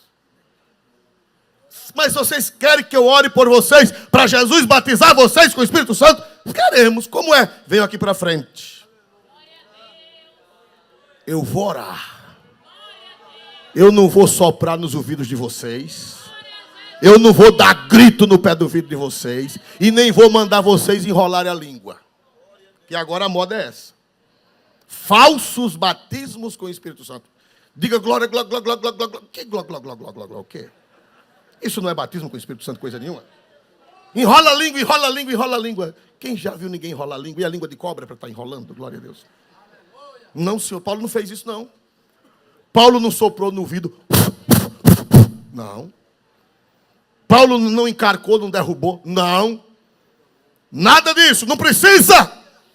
Mas vocês querem que eu ore por vocês, para Jesus batizar vocês com o Espírito Santo? Queremos. Como é? Venham aqui para frente. Eu vou orar. Eu não vou soprar nos ouvidos de vocês. Eu não vou dar grito no pé do ouvido de vocês. E nem vou mandar vocês enrolarem a língua. Que agora a moda é essa. Falsos batismos com o Espírito Santo. Diga glória, glória, glória, glória, glória, glória. Que glória, glória, glória, glória, glória, o quê? Isso não é batismo com o Espírito Santo, coisa nenhuma. Enrola a língua, enrola a língua, enrola a língua. Quem já viu ninguém enrolar a língua? E a língua de cobra para estar enrolando? Glória a Deus. Não, senhor, Paulo não fez isso, não. Paulo não soprou no ouvido. Não. Paulo não encarcou, não derrubou. Não. Nada disso, não precisa.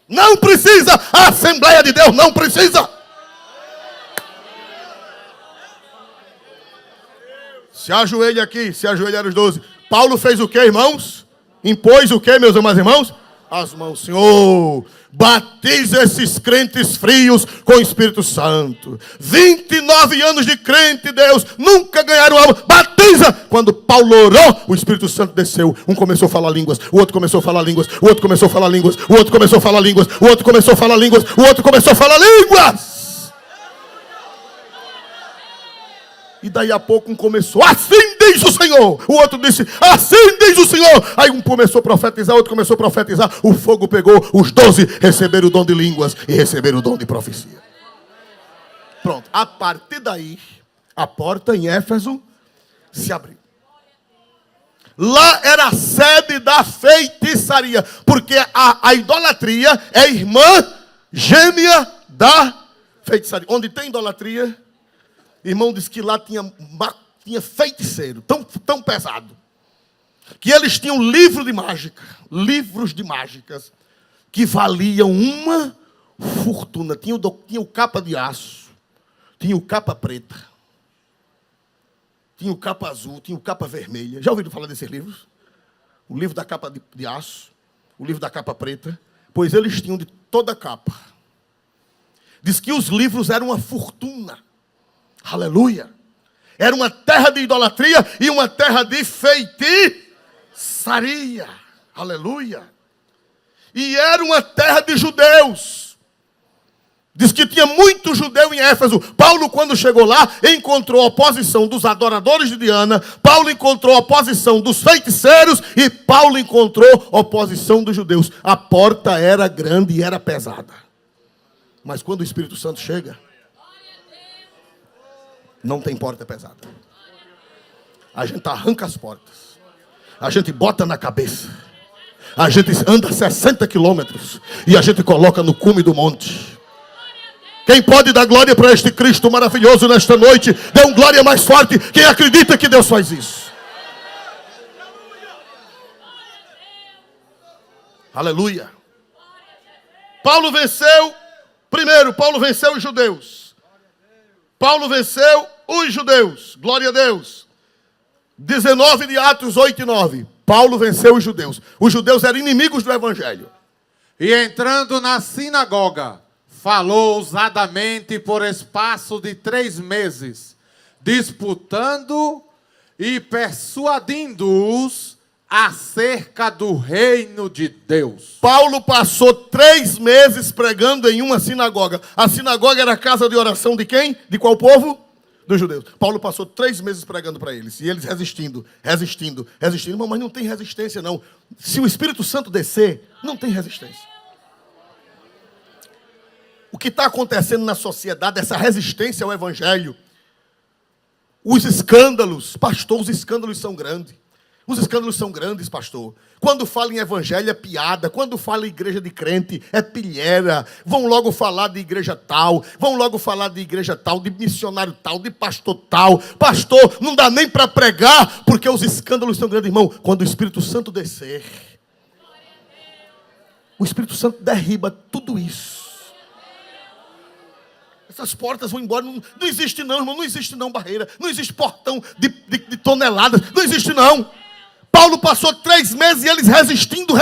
Não precisa. A Assembleia de Deus não precisa. Se ajoelha aqui, se ajoelharam os 12. Paulo fez o que, irmãos? Impôs o que, meus amados irmãos? As mãos. Senhor, batiza esses crentes frios com o Espírito Santo. 29 anos de crente, Deus, nunca ganharam alma. Batiza! Quando Paulo orou, o Espírito Santo desceu. Um começou a falar línguas, o outro começou a falar línguas, o outro começou a falar línguas, o outro começou a falar línguas, o outro começou a falar línguas, o outro começou a falar línguas. E daí a pouco um começou, assim diz o Senhor. O outro disse, assim diz o Senhor. Aí um começou a profetizar, outro começou a profetizar. O fogo pegou, os 12 receberam o dom de línguas e receberam o dom de profecia. Pronto, a partir daí, a porta em Éfeso se abriu. Lá era a sede da feitiçaria, porque a idolatria é irmã gêmea da feitiçaria. Onde tem idolatria, irmão, diz que lá tinha feiticeiro, tão pesado, que eles tinham livros de mágicas, que valiam uma fortuna. Tinha o capa de aço, tinha o capa preta, tinha o capa azul, tinha o capa vermelha. Já ouviram falar desses livros? O livro da capa de aço, o livro da capa preta, pois eles tinham de toda a capa. Diz que os livros eram uma fortuna. Aleluia. Era uma terra de idolatria e uma terra de feitiçaria. Aleluia. E era uma terra de judeus. Diz que tinha muito judeu em Éfeso. Paulo, quando chegou lá, encontrou a oposição dos adoradores de Diana. Paulo encontrou a oposição dos feiticeiros. E Paulo encontrou a oposição dos judeus. A porta era grande e era pesada. Mas quando o Espírito Santo chega, não tem porta pesada. A gente arranca as portas. A gente bota na cabeça. A gente anda 60 quilômetros. E a gente coloca no cume do monte. Quem pode dar glória para este Cristo maravilhoso nesta noite? Dê um glória mais forte. Quem acredita que Deus faz isso? Aleluia. Paulo venceu. Primeiro, Paulo venceu os judeus. Paulo venceu os judeus. Glória a Deus. 19 de Atos 8 e 9. Paulo venceu os judeus. Os judeus eram inimigos do Evangelho. E entrando na sinagoga, falou ousadamente por espaço de 3 meses, disputando e persuadindo-os acerca do reino de Deus. Paulo passou 3 meses pregando em uma sinagoga. A sinagoga era a casa de oração de quem? De qual povo? Dos judeus. Paulo passou 3 meses pregando para eles. E eles resistindo. Mas não tem resistência, não. Se o Espírito Santo descer, não tem resistência. O que está acontecendo na sociedade, essa resistência ao Evangelho, os escândalos, pastor, os escândalos são grandes. Os escândalos são grandes, pastor. Quando fala em evangelho é piada. Quando fala em igreja de crente é pilheira. Vão logo falar de igreja tal. Vão logo falar de igreja tal, de missionário tal, de pastor tal. Pastor, não dá nem para pregar, porque os escândalos são grandes, irmão. Quando o Espírito Santo descer, o Espírito Santo derriba tudo isso. Essas portas vão embora. Não existe não, irmão. Não existe não barreira. Não existe portão de toneladas. Não existe não. Paulo passou 3 meses e eles resistindo.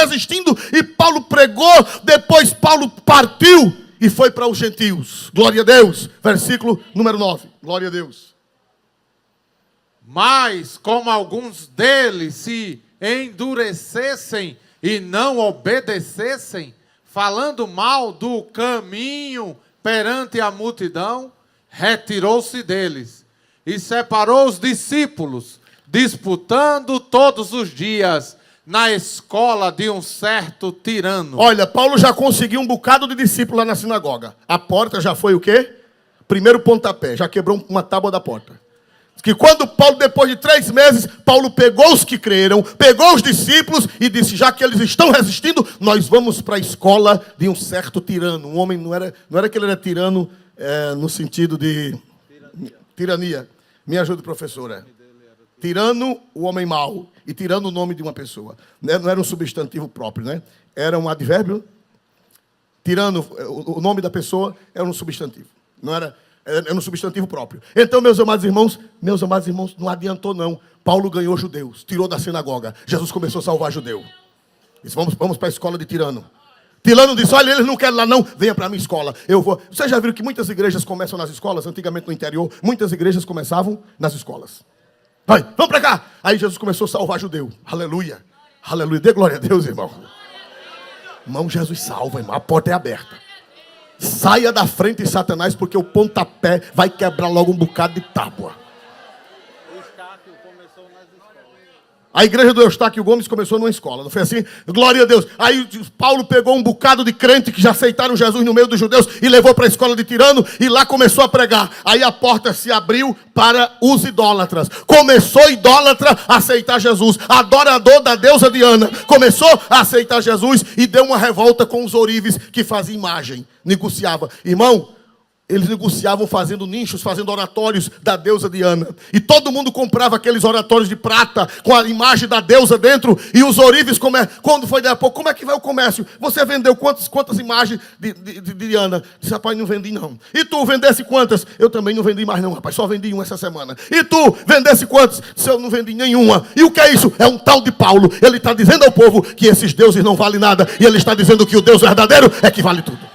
E Paulo pregou. Depois Paulo partiu e foi para os gentios. Glória a Deus. Versículo número 9. Glória a Deus. Mas como alguns deles se endurecessem e não obedecessem, falando mal do caminho perante a multidão, retirou-se deles e separou os discípulos, disputando todos os dias na escola de um certo tirano. Olha, Paulo já conseguiu um bocado de discípulo lá na sinagoga. A porta já foi o quê? Primeiro pontapé, já quebrou uma tábua da porta. Que quando Paulo, depois de 3 meses, Paulo pegou os que creram, pegou os discípulos e disse, já que eles estão resistindo, nós vamos para a escola de um certo tirano. Um homem, não era que ele era tirano no sentido de tirania. Me ajude, professora. Tirano, o homem mau, e tirano o nome de uma pessoa. Não era um substantivo próprio, né? Era um advérbio. Tirano, o nome da pessoa era um substantivo. Não era... É no substantivo próprio. Então, meus amados irmãos, não adiantou não. Paulo ganhou judeus, tirou da sinagoga. Jesus começou a salvar judeu. Disse, vamos para a escola de tirano. Tirano disse, olha, eles não querem lá não, venha para a minha escola. Eu vou. Vocês já viram que muitas igrejas começam nas escolas? Antigamente no interior, muitas igrejas começavam nas escolas. Vai, vamos para cá. Aí Jesus começou a salvar judeu. Aleluia. Aleluia. Dê glória a Deus, irmão. Irmão, Jesus salva, irmão. A porta é aberta. Saia da frente, Satanás, porque o pontapé vai quebrar logo um bocado de tábua. A igreja do Eustáquio Gomes começou numa escola, não foi assim? Glória a Deus. Aí Paulo pegou um bocado de crente que já aceitaram Jesus no meio dos judeus e levou para a escola de tirano e lá começou a pregar. Aí a porta se abriu para os idólatras. Começou idólatra a aceitar Jesus. Adorador da deusa Diana começou a aceitar Jesus e deu uma revolta com os ourives que faziam imagem. Negociava. Irmão, eles negociavam fazendo nichos, fazendo oratórios da deusa Diana. E todo mundo comprava aqueles oratórios de prata com a imagem da deusa dentro. E os ourives, quando foi daí a pouco, como é que vai o comércio? Você vendeu quantas imagens de Diana? Disse, rapaz, não vendi não. E tu vendesse quantas? Eu também não vendi mais não, rapaz, só vendi uma essa semana. E tu vendesse quantas? Disse, eu não vendi nenhuma. E o que é isso? É um tal de Paulo. Ele está dizendo ao povo que esses deuses não valem nada. E ele está dizendo que o Deus verdadeiro é que vale tudo.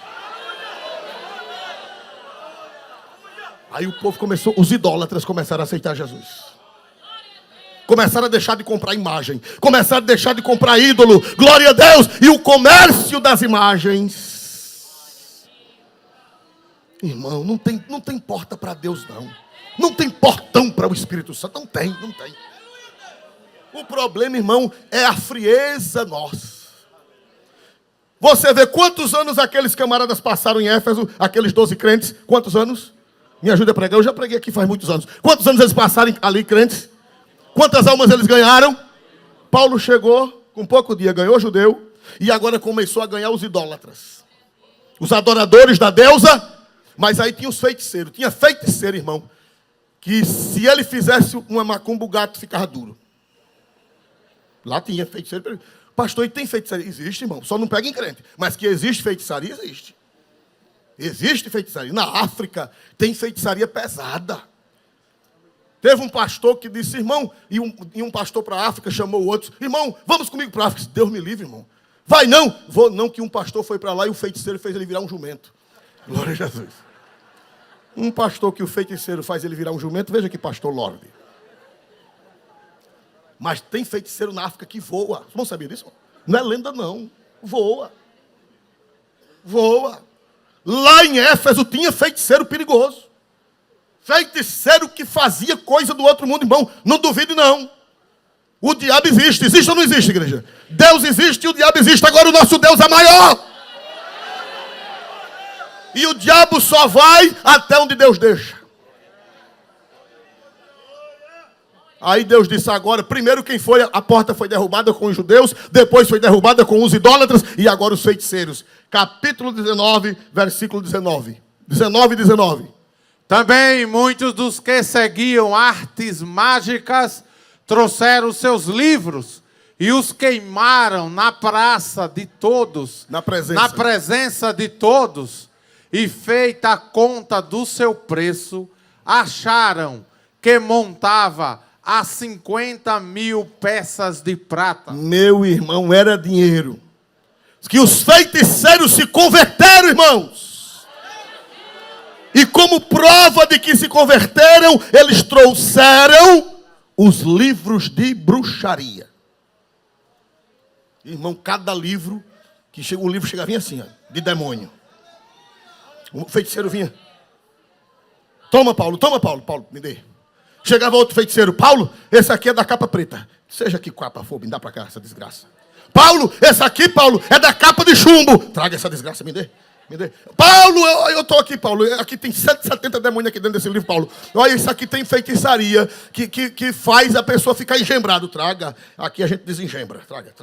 Aí o povo os idólatras começaram a aceitar Jesus. Começaram a deixar de comprar imagem. Começaram a deixar de comprar ídolo. Glória a Deus. E o comércio das imagens. Irmão, não tem porta para Deus não. Não tem portão para o Espírito Santo. Não tem. O problema, irmão, é a frieza nossa. Você vê quantos anos aqueles camaradas passaram em Éfeso, aqueles 12 crentes. Quantos anos? Me ajuda a pregar, eu já preguei aqui faz muitos anos. Quantos anos eles passaram ali, crentes? Quantas almas eles ganharam? Paulo chegou, com pouco dia, ganhou judeu, e agora começou a ganhar os idólatras. Os adoradores da deusa, mas aí tinha os feiticeiros. Tinha feiticeiro, irmão, que se ele fizesse uma macumba, o gato ficava duro. Lá tinha feiticeiro. Pastor, e tem feitiçaria? Existe, irmão, só não pega em crente. Mas que existe feitiçaria, existe. Existe feitiçaria. Na África tem feitiçaria pesada. Teve um pastor que disse, irmão, e um pastor para a África chamou o outro, irmão, vamos comigo para a África. Deus me livre, irmão. Vai não. Vou não, que um pastor foi para lá e o feiticeiro fez ele virar um jumento. Glória a Jesus. Um pastor que o feiticeiro faz ele virar um jumento, veja que pastor lorde. Mas tem feiticeiro na África que voa. Vocês não sabiam disso? Não é lenda não. Voa. Voa. Lá em Éfeso tinha feiticeiro perigoso. Feiticeiro que fazia coisa do outro mundo, irmão. Não duvide não. O diabo existe. Existe ou não existe, igreja? Deus existe e o diabo existe. Agora o nosso Deus é maior. E o diabo só vai até onde Deus deixa. Aí Deus disse agora, primeiro quem foi, a porta foi derrubada com os judeus, depois foi derrubada com os idólatras e agora os feiticeiros. Capítulo 19, versículo 19. 19 e 19. Também muitos dos que seguiam artes mágicas trouxeram seus livros e os queimaram na praça de todos, Na presença de todos, e feita a conta do seu preço, acharam que montava a 50.000 peças de prata. Meu irmão, era dinheiro. Que os feiticeiros se converteram, irmãos. E como prova de que se converteram, eles trouxeram os livros de bruxaria. Irmão, cada livro, o livro chegava vinha assim, ó, de demônio. O feiticeiro vinha. Toma, Paulo, Paulo, me dê. Chegava outro feiticeiro, Paulo, esse aqui é da capa preta. Seja que capa for, me dá pra cá essa desgraça. Paulo, esse aqui, Paulo, é da capa de chumbo. Traga essa desgraça, me dê. Me dê. Paulo, eu estou aqui, Paulo. Aqui tem 170 demônios aqui dentro desse livro, Paulo. Olha, isso aqui tem feitiçaria que faz a pessoa ficar engembrado. Traga. Aqui a gente desengembra. Traga.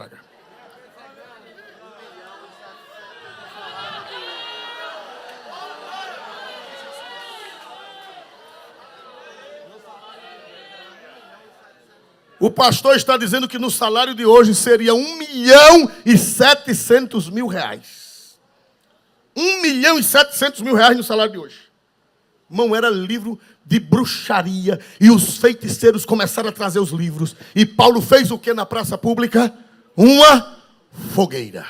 O pastor está dizendo que no salário de hoje seria 1.700.000 reais. 1.700.000 reais no salário de hoje. Irmão, era livro de bruxaria. E os feiticeiros começaram a trazer os livros. E Paulo fez o que na praça pública? Uma fogueira.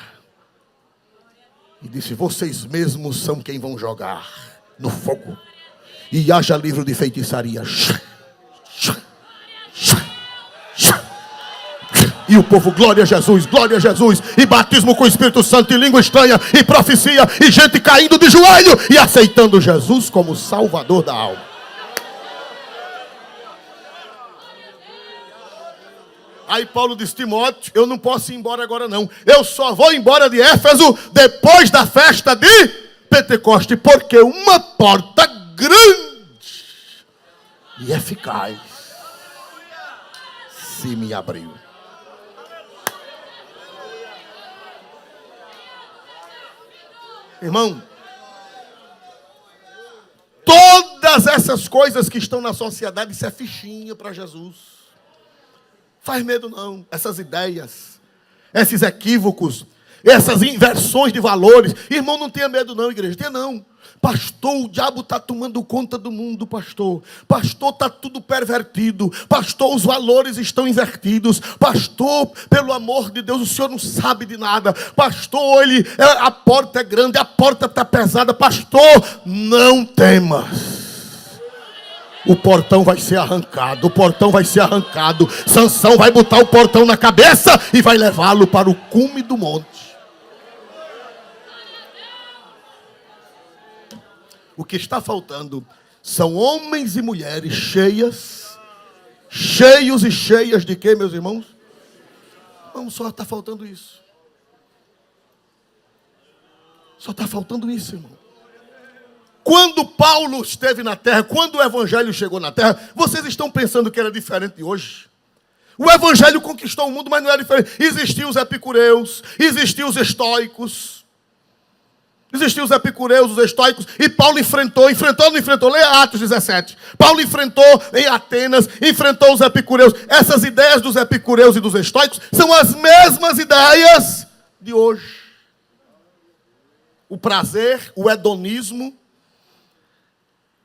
E disse, vocês mesmos são quem vão jogar no fogo. E haja livro de feitiçaria. E o povo, glória a Jesus, e batismo com o Espírito Santo, e língua estranha, e profecia, e gente caindo de joelho, e aceitando Jesus como Salvador da alma. Aí Paulo disse, Timóteo, eu não posso ir embora agora não. Eu só vou embora de Éfeso depois da festa de Pentecoste, porque uma porta grande e eficaz se me abriu. Irmão, todas essas coisas que estão na sociedade, isso é fichinha para Jesus. Faz medo não, essas ideias, esses equívocos, essas inversões de valores. Irmão, não tenha medo não, igreja, tenha não. Pastor, o diabo está tomando conta do mundo, pastor. Pastor, está tudo pervertido. Pastor, os valores estão invertidos. Pastor, pelo amor de Deus, o senhor não sabe de nada. Pastor, a porta é grande, a porta está pesada. Pastor, não temas. O portão vai ser arrancado, Sansão vai botar o portão na cabeça e vai levá-lo para o cume do monte. O que está faltando são homens e mulheres cheios e cheias de quê, meus irmãos? Não, só está faltando isso. Só está faltando isso, irmão. Quando Paulo esteve na terra, quando o evangelho chegou na terra, vocês estão pensando que era diferente de hoje? O evangelho conquistou o mundo, mas não era diferente. Existiam os epicureus, existiam os estoicos. Existiam os epicureus, os estoicos, e Paulo enfrentou, ou não enfrentou? Leia Atos 17. Paulo enfrentou em Atenas, enfrentou os epicureus. Essas ideias dos epicureus e dos estoicos são as mesmas ideias de hoje. O prazer, o hedonismo,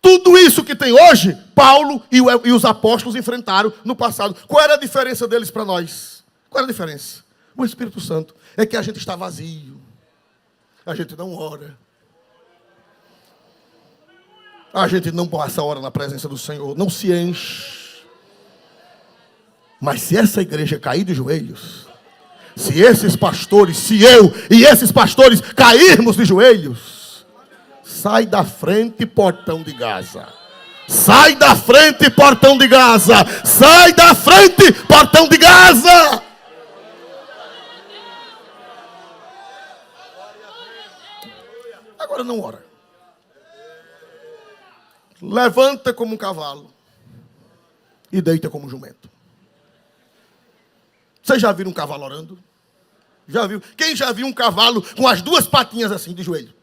tudo isso que tem hoje, Paulo e os apóstolos enfrentaram no passado. Qual era a diferença deles para nós? Qual era a diferença? O Espírito Santo. É que a gente está vazio. A gente não ora. A gente não passa a hora na presença do Senhor. Não se enche. Mas se essa igreja cair de joelhos, se esses pastores, se eu e esses pastores cairmos de joelhos, sai da frente, portão de Gaza. Sai da frente, portão de Gaza. Sai da frente, portão de Gaza. Agora não ora. Levanta como um cavalo e deita como um jumento. Vocês já viram um cavalo orando? Já viu? Quem já viu um cavalo com as duas patinhas assim, de joelho?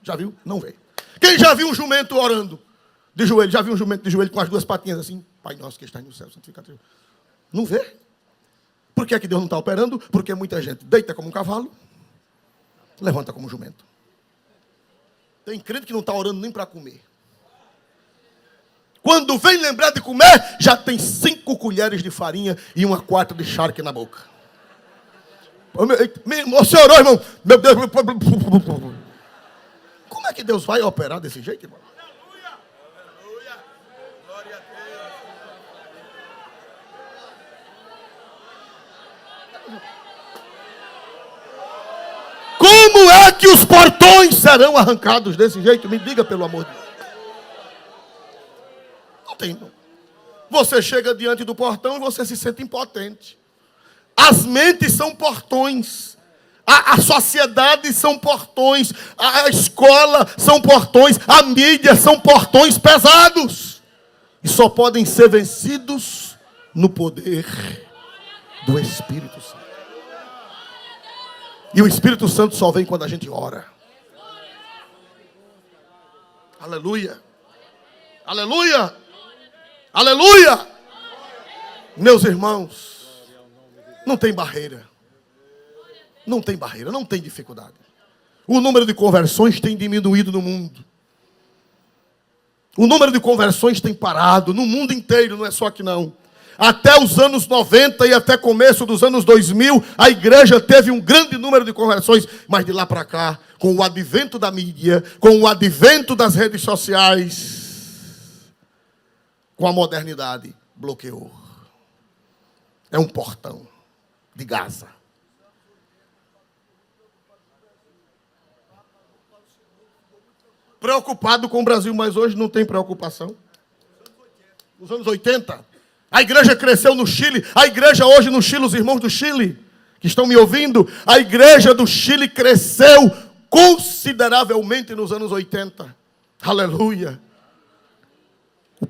Já viu? Não vê. Quem já viu um jumento orando de joelho? Já viu um jumento de joelho com as duas patinhas assim? Pai nosso que está no céu, santificado. Não vê? Por que é que Deus não está operando? Porque muita gente deita como um cavalo, levanta como um jumento. Tem crente que não está orando nem para comer. Quando vem lembrar de comer, já tem 5 colheres de farinha e 1/4 de charque na boca. Você orou, irmão? Meu Deus. Como é que Deus vai operar desse jeito, irmão? Aleluia. Glória a Deus. Como é que os portões serão arrancados desse jeito? Me diga, pelo amor de Deus. Não tem, não. Você chega diante do portão e você se sente impotente. As mentes são portões. A sociedade são portões. A escola são portões. A mídia são portões pesados. E só podem ser vencidos no poder do Espírito Santo. E o Espírito Santo só vem quando a gente ora. Aleluia. Aleluia. Aleluia. Meus irmãos, não tem barreira. Não tem barreira, não tem dificuldade. O número de conversões tem diminuído no mundo. O número de conversões tem parado no mundo inteiro, não é só aqui não. Até os anos 90 e até começo dos anos 2000, a igreja teve um grande número de conversões. Mas de lá para cá, com o advento da mídia, com o advento das redes sociais, com a modernidade, bloqueou. É um portão de Gaza. Preocupado com o Brasil, mas hoje não tem preocupação. Nos anos 80, a igreja cresceu no Chile. A igreja hoje no Chile, os irmãos do Chile que estão me ouvindo, a igreja do Chile cresceu consideravelmente nos anos 80. Aleluia.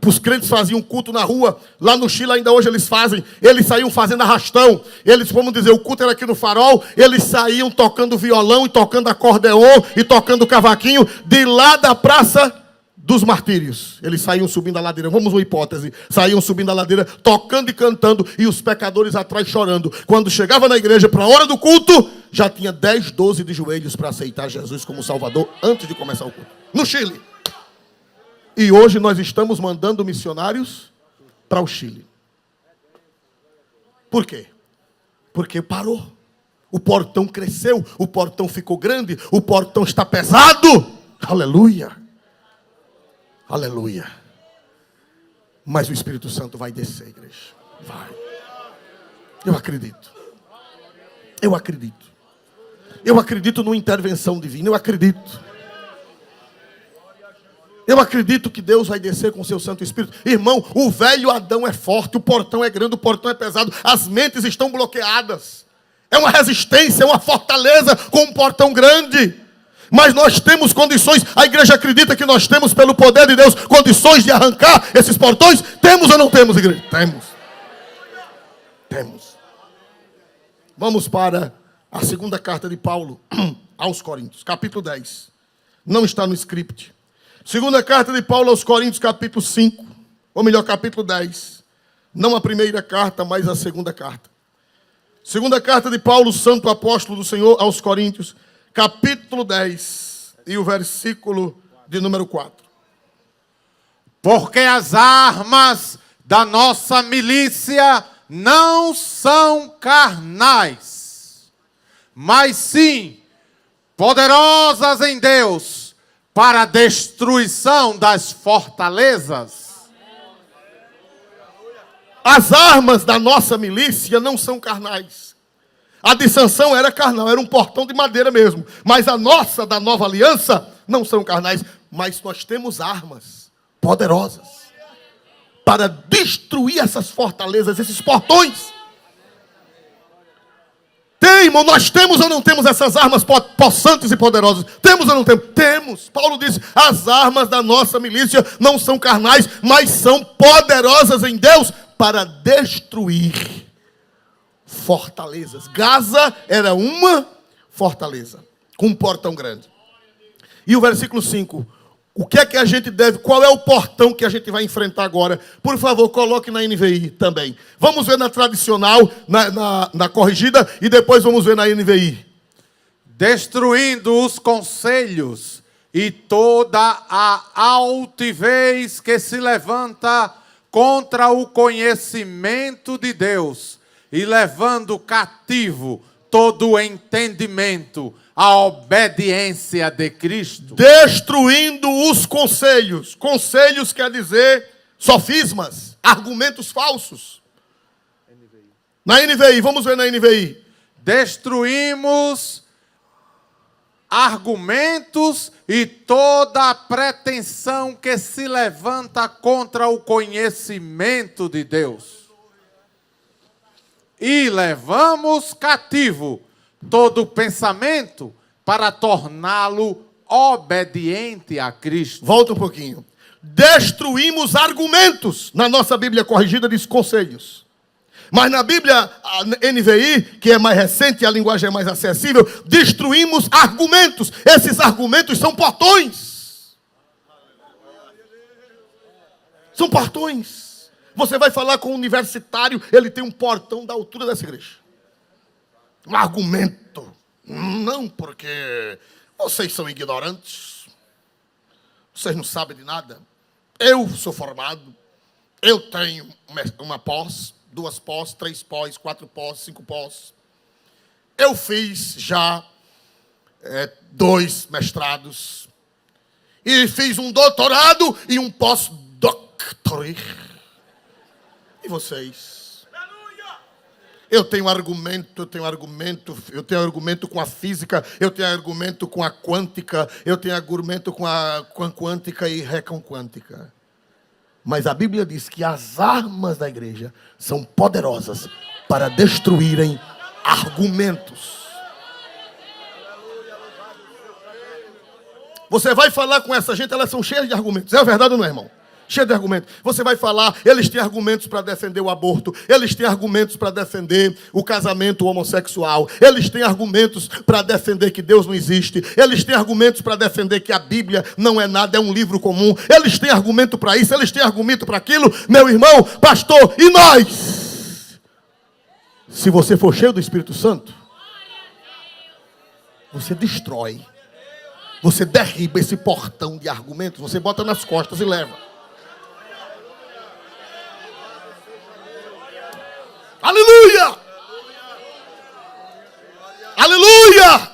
Os crentes faziam culto na rua. Lá no Chile ainda hoje eles fazem. Eles saíam fazendo arrastão. Eles, vamos dizer, o culto era aqui no Farol. Eles saíam tocando violão e tocando acordeon e tocando cavaquinho de lá da Praça dos Martírios. Eles saíam subindo a ladeira. Vamos uma hipótese. Saíam subindo a ladeira, tocando e cantando. E os pecadores atrás chorando. Quando chegava na igreja para a hora do culto, já tinha 10, 12 de joelhos para aceitar Jesus como Salvador antes de começar o culto. No Chile. E hoje nós estamos mandando missionários para o Chile. Por quê? Porque parou. O portão cresceu, o portão ficou grande, o portão está pesado. Aleluia. Aleluia. Mas o Espírito Santo vai descer, igreja. Vai. Eu acredito. Eu acredito. Eu acredito numa intervenção divina. Eu acredito. Eu acredito que Deus vai descer com o seu Santo Espírito. Irmão, o velho Adão é forte, o portão é grande, o portão é pesado. As mentes estão bloqueadas. É uma resistência, é uma fortaleza com um portão grande. Mas nós temos condições, a igreja acredita que nós temos, pelo poder de Deus, condições de arrancar esses portões? Temos ou não temos, igreja? Temos. Temos. Vamos para a segunda carta de Paulo aos Coríntios, capítulo 10. Não está no script. Segunda carta de Paulo aos Coríntios, capítulo 5. Ou melhor, capítulo 10. Não a primeira carta, mas a segunda carta. Segunda carta de Paulo, santo apóstolo do Senhor, aos Coríntios, capítulo 10. E o versículo de número 4. Porque as armas da nossa milícia não são carnais, mas sim poderosas em Deus para a destruição das fortalezas. As armas da nossa milícia não são carnais. A de Sansão era carnal, era um portão de madeira mesmo. Mas a nossa, da nova aliança, não são carnais. Mas nós temos armas poderosas para destruir essas fortalezas, esses portões. Irmão, nós temos ou não temos essas armas possantes e poderosas? Temos ou não temos? Temos. Paulo diz, as armas da nossa milícia não são carnais, mas são poderosas em Deus para destruir fortalezas. Gaza era uma fortaleza, com um portão grande. E o versículo 5, o que é que a gente deve, qual é o portão que a gente vai enfrentar agora? Por favor, coloque na NVI também. Vamos ver na tradicional, na corrigida, e depois vamos ver na NVI. Destruindo os conselhos e toda a altivez que se levanta contra o conhecimento de Deus, e levando cativo todo o entendimento à obediência de Cristo. Destruindo os conselhos. Conselhos quer dizer sofismas, argumentos falsos. Na NVI, vamos ver na NVI. Destruímos argumentos e toda a pretensão que se levanta contra o conhecimento de Deus. E levamos cativo todo pensamento para torná-lo obediente a Cristo. Volta um pouquinho. Destruímos argumentos. Na nossa Bíblia corrigida diz conselhos. Mas na Bíblia a NVI, que é mais recente e a linguagem é mais acessível, destruímos argumentos. Esses argumentos são portões. São portões. Você vai falar com um universitário, ele tem um portão da altura dessa igreja. Um argumento. Não, porque vocês são ignorantes. Vocês não sabem de nada. Eu sou formado. Eu tenho uma pós, 2 pós, 3 pós, 4 pós, 5 pós. Eu fiz já 2 mestrados. E fiz um doutorado e um pós-doctorate. E vocês? Eu tenho argumento com a física, eu tenho argumento com a quântica, eu tenho argumento com a quântica e recão-quântica. Mas a Bíblia diz que as armas da igreja são poderosas para destruírem argumentos. Você vai falar com essa gente, elas são cheias de argumentos. É verdade ou não é, irmão? Cheio de argumentos. Você vai falar, eles têm argumentos para defender o aborto, eles têm argumentos para defender o casamento homossexual, eles têm argumentos para defender que Deus não existe, eles têm argumentos para defender que a Bíblia não é nada, é um livro comum, eles têm argumento para isso, eles têm argumento para aquilo. Meu irmão, pastor, e nós? Se você for cheio do Espírito Santo, você destrói, você derriba esse portão de argumentos, você bota nas costas e leva. Aleluia! Aleluia!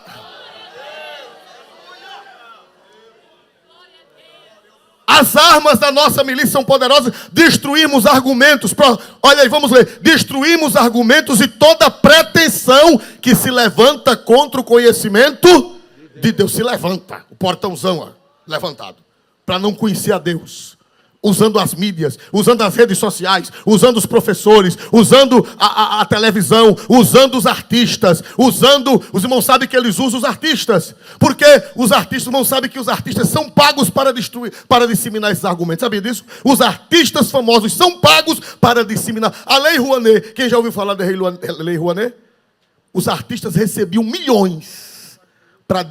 As armas da nossa milícia são poderosas. Destruímos argumentos. Olha aí, vamos ler. Destruímos argumentos e toda pretensão que se levanta contra o conhecimento de Deus. Se levanta. O portãozão, ó, levantado. Para não conhecer a Deus. Usando as mídias, usando as redes sociais, usando os professores, usando a televisão, usando os artistas, usando... Os irmãos sabem que eles usam os artistas. Porque os artistas, os irmãos sabem que os artistas são pagos para destruir, para disseminar esses argumentos. Sabia disso? Os artistas famosos são pagos para disseminar. A Lei Rouanet, quem já ouviu falar da Lei Rouanet? Os artistas recebiam milhões para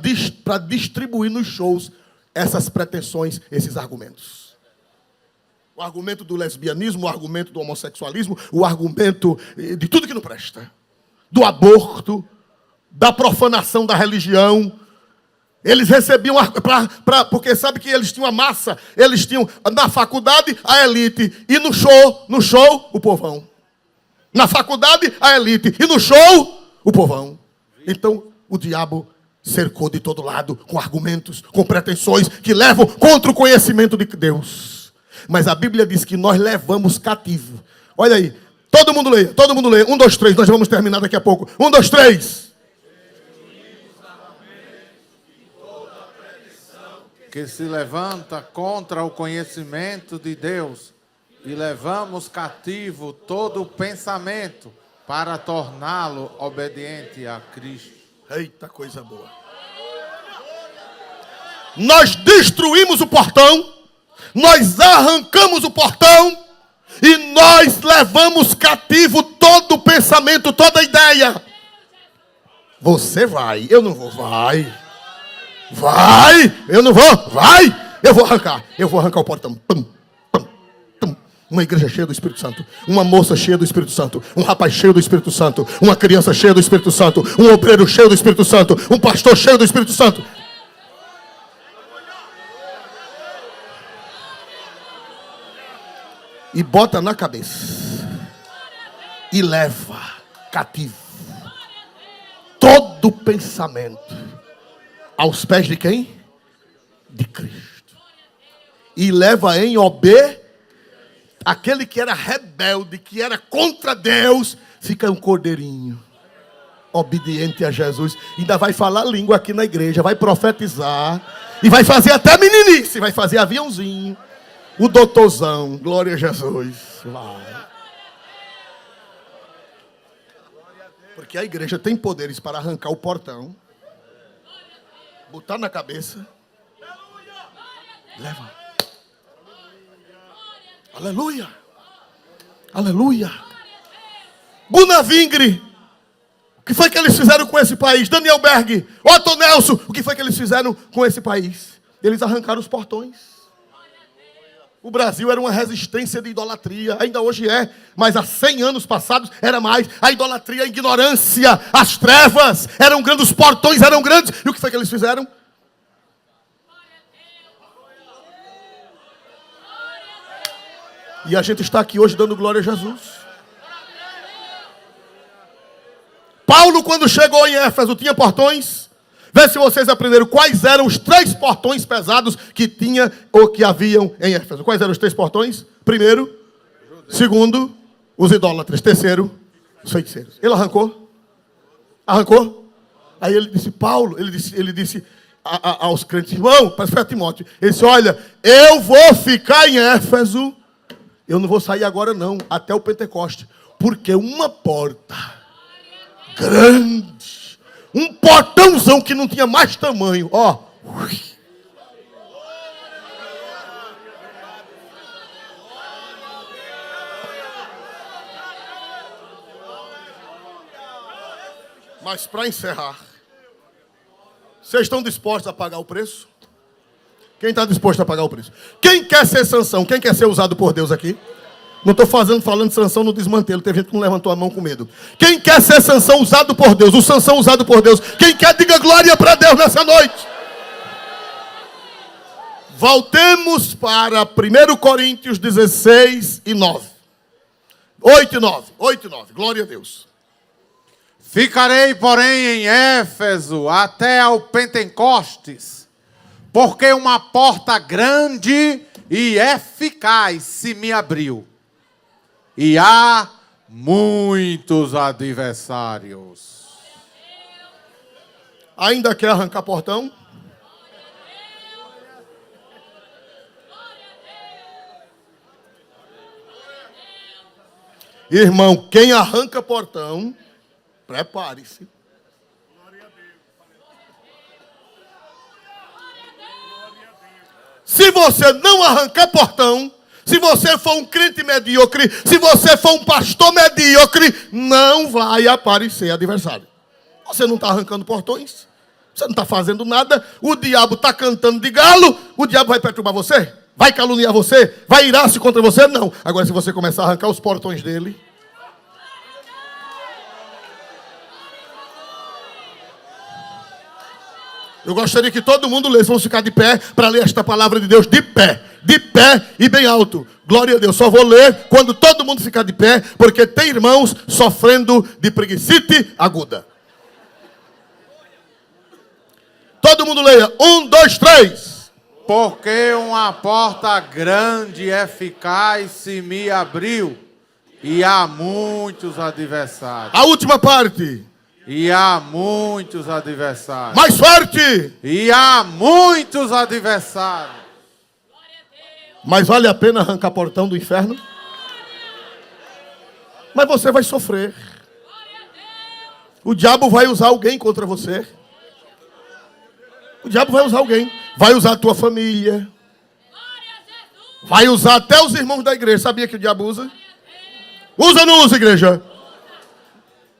distribuir nos shows essas pretensões, esses argumentos. O argumento do lesbianismo, o argumento do homossexualismo, o argumento de tudo que não presta. Do aborto, da profanação da religião. Eles recebiam, porque sabe que eles tinham a massa, eles tinham na faculdade a elite, e no show, o povão. Na faculdade, a elite. E no show, o povão. Então, o diabo cercou de todo lado com argumentos, com pretensões que levam contra o conhecimento de Deus. Mas a Bíblia diz que nós levamos cativo. Olha aí. Todo mundo lê, todo mundo lê. 1, 2, 3. Nós vamos terminar daqui a pouco. 1, 2, 3. Que se levanta contra o conhecimento de Deus, e levamos cativo todo o pensamento para torná-lo obediente a Cristo. Eita, coisa boa. Nós destruímos o portão, nós arrancamos o portão e nós levamos cativo todo o pensamento, toda a ideia. Você vai, eu não vou, vai. Vai, eu não vou, vai. Eu vou arrancar o portão. Pum, pum, pum. Uma igreja cheia do Espírito Santo, uma moça cheia do Espírito Santo, um rapaz cheio do Espírito Santo, uma criança cheia do Espírito Santo, um obreiro cheio do Espírito Santo, um pastor cheio do Espírito Santo. E bota na cabeça e leva cativo todo pensamento aos pés de quem? De Cristo. E leva em aquele que era rebelde, que era contra Deus, fica um cordeirinho obediente a Jesus. Ainda vai falar língua aqui na igreja, vai profetizar e vai fazer até meninice, vai fazer aviãozinho. O doutorzão, glória a Jesus. Vai. Porque a igreja tem poderes para arrancar o portão, botar na cabeça, leva. Aleluia. Aleluia. Gunavingre, o que foi que eles fizeram com esse país? Daniel Berg, Otto Nelson, o que foi que eles fizeram com esse país? Eles arrancaram os portões. O Brasil era uma resistência de idolatria, ainda hoje é, mas há 100 anos passados era mais. A idolatria, a ignorância, as trevas eram grandes, os portões eram grandes. E o que foi que eles fizeram? E a gente está aqui hoje dando glória a Jesus. Paulo, quando chegou em Éfeso, tinha portões. Vê se vocês aprenderam quais eram os 3 portões pesados que tinha ou que haviam em Éfeso. Quais eram os 3 portões? Primeiro, segundo, os idólatras. Terceiro, os feiticeiros. Ele arrancou? Arrancou? Aí ele disse, Paulo, ele disse aos crentes, irmão, para Timóteo, ele disse, olha, eu vou ficar em Éfeso, eu não vou sair agora não, até o Pentecoste, porque uma porta grande, um portãozão que não tinha mais tamanho, ó. Mas para encerrar, vocês estão dispostos a pagar o preço? Quem está disposto a pagar o preço? Quem quer ser Sansão? Quem quer ser usado por Deus aqui? Não estou falando de Sansão no desmantelo. Teve gente que não levantou a mão com medo. Quem quer ser Sansão usado por Deus? O Sansão usado por Deus. Quem quer, diga glória para Deus nessa noite. Voltemos para 1 Coríntios 16 e 9. 8 e 9. 8 e 9. Glória a Deus. Ficarei, porém, em Éfeso até ao Pentecostes, porque uma porta grande e eficaz se me abriu. E há muitos adversários. Ainda quer arrancar portão? Irmão, quem arranca portão, prepare-se. Se você não arrancar portão, se você for um crente medíocre, se você for um pastor medíocre, não vai aparecer adversário. Você não está arrancando portões, você não está fazendo nada, o diabo está cantando de galo, o diabo vai perturbar você? Vai caluniar você? Vai irar-se contra você? Não. Agora, se você começar a arrancar os portões dele... Eu gostaria que todo mundo lesse. Vamos ficar de pé para ler esta palavra de Deus de pé e bem alto. Glória a Deus. Só vou ler quando todo mundo ficar de pé, porque tem irmãos sofrendo de preguicite aguda. Todo mundo leia. 1, 2, 3. Porque uma porta grande e eficaz se me abriu, e há muitos adversários. A última parte. E há muitos adversários. Mais forte. E há muitos adversários. Mas vale a pena arrancar portão do inferno? Mas você vai sofrer. O diabo vai usar alguém contra você. O diabo vai usar alguém. Vai usar a tua família. Vai usar até os irmãos da igreja. Sabia que o diabo usa? Usa ou não usa, igreja?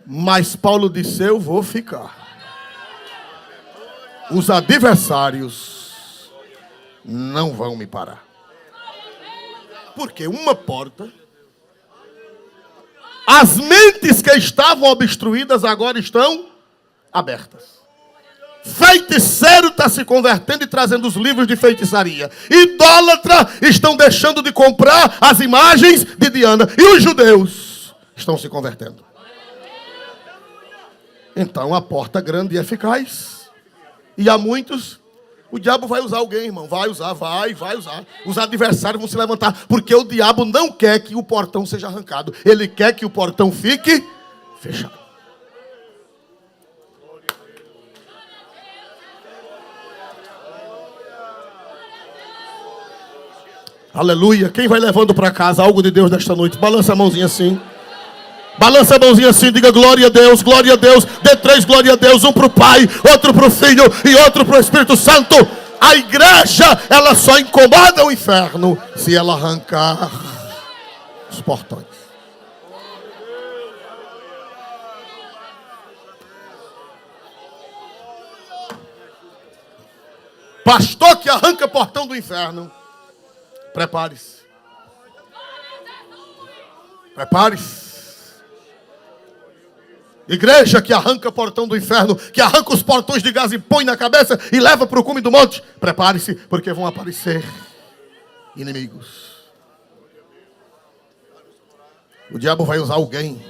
Mas Paulo disse, eu vou ficar. Os adversários não vão me parar. Porque uma porta, as mentes que estavam obstruídas agora estão abertas. Feiticeiro está se convertendo e trazendo os livros de feitiçaria. Idólatra estão deixando de comprar as imagens de Diana. E os judeus estão se convertendo. Então a porta grande e eficaz. E há muitos. O diabo vai usar alguém, irmão. Vai usar. Os adversários vão se levantar. Porque o diabo não quer que o portão seja arrancado. Ele quer que o portão fique fechado. Aleluia. Quem vai levando para casa algo de Deus nesta noite? Balança a mãozinha assim. Balança a mãozinha assim, diga glória a Deus, glória a Deus. Dê 3 glória a Deus, um para o Pai, outro para o Filho e outro para o Espírito Santo. A igreja, ela só incomoda o inferno se ela arrancar os portões. Pastor que arranca portão do inferno, prepare-se. Prepare-se. Igreja que arranca portão do inferno, que arranca os portões de gás e põe na cabeça e leva para o cume do monte. Prepare-se, porque vão aparecer inimigos. O diabo vai usar alguém.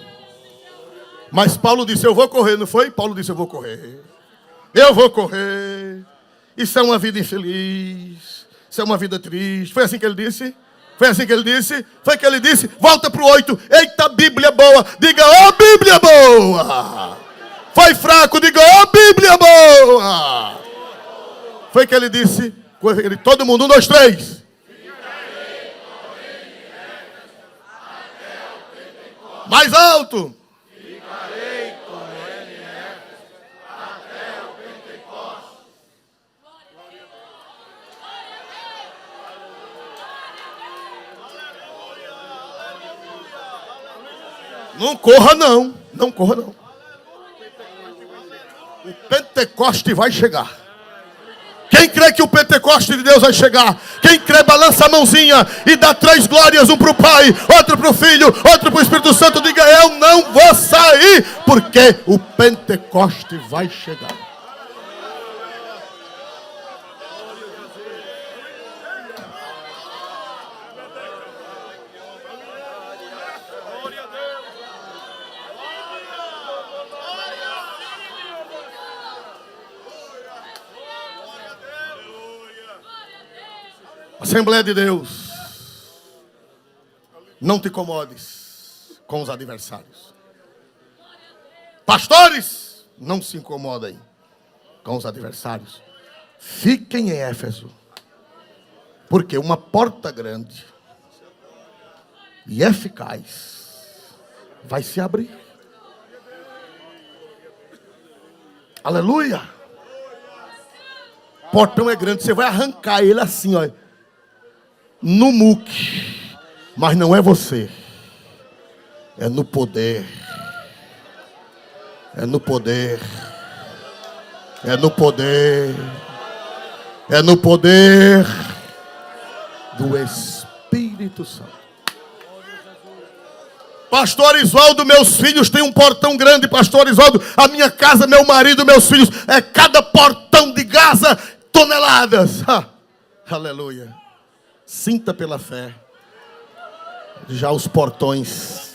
Mas Paulo disse, eu vou correr, não foi? Paulo disse, eu vou correr. Eu vou correr. Isso é uma vida infeliz. Isso é uma vida triste. Foi assim que ele disse? Foi assim que ele disse? Foi que ele disse? Volta para o 8. Eita, Bíblia boa. Diga, ó Bíblia boa. Foi fraco, diga, ó Bíblia boa. Foi que ele disse? Todo mundo, 1, 2, 3. Mais alto. Ficarei com ele em Éfeso até o Pentecostes. Não corra não. Não corra não. O Pentecoste vai chegar. Quem crê que o Pentecoste de Deus vai chegar? Quem crê, balança a mãozinha e dá 3 glórias, um para o Pai, outro para o Filho, outro para o Espírito Santo. Diga, eu não vou sair, porque o Pentecoste vai chegar. Assembleia de Deus, não te incomodes com os adversários. Pastores, não se incomodem com os adversários. Fiquem em Éfeso, porque uma porta grande e eficaz vai se abrir. Aleluia. Portão é grande, você vai arrancar ele assim, ó, no muque, mas não é você, é no poder, é no poder, é no poder, é no poder do Espírito Santo. Pastor Isoldo, meus filhos têm um portão grande. Pastor Isoldo, a minha casa, meu marido, meus filhos, é cada portão de Gaza, toneladas. Aleluia. Sinta pela fé Já os portões,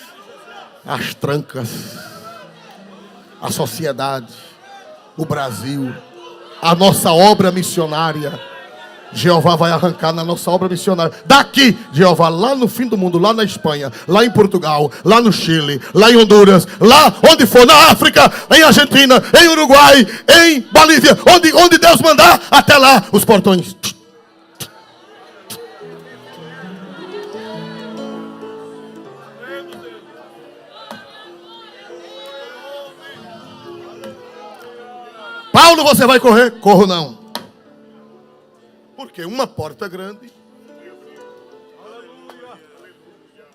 as trancas, a sociedade, o Brasil, a nossa obra missionária, Jeová vai arrancar na nossa obra missionária. Daqui, Jeová, lá no fim do mundo, lá na Espanha, lá em Portugal, lá no Chile, lá em Honduras, lá onde for, na África, em Argentina, em Uruguai, em Bolívia, onde Deus mandar, até lá, os portões. Paulo, você vai correr? Corro não. Porque uma porta grande.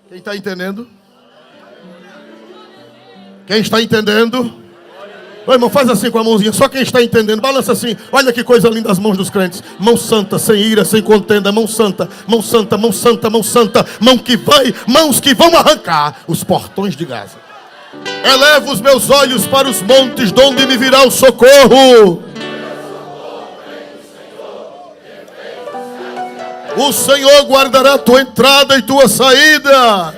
Quem está entendendo? Quem está entendendo? Ô, irmão, faz assim com a mãozinha. Só quem está entendendo. Balança assim. Olha que coisa linda as mãos dos crentes. Mão santa, sem ira, sem contenda. Mão santa, mão santa, mão santa, mão santa. Mãos que vão arrancar os portões de Gaza. Elevo os meus olhos para os montes, de onde me virá o socorro. O Senhor guardará a tua entrada e tua saída.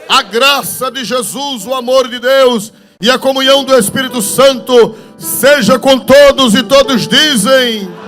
A graça de Jesus, o amor de Deus e a comunhão do Espírito Santo seja com todos, e todos dizem...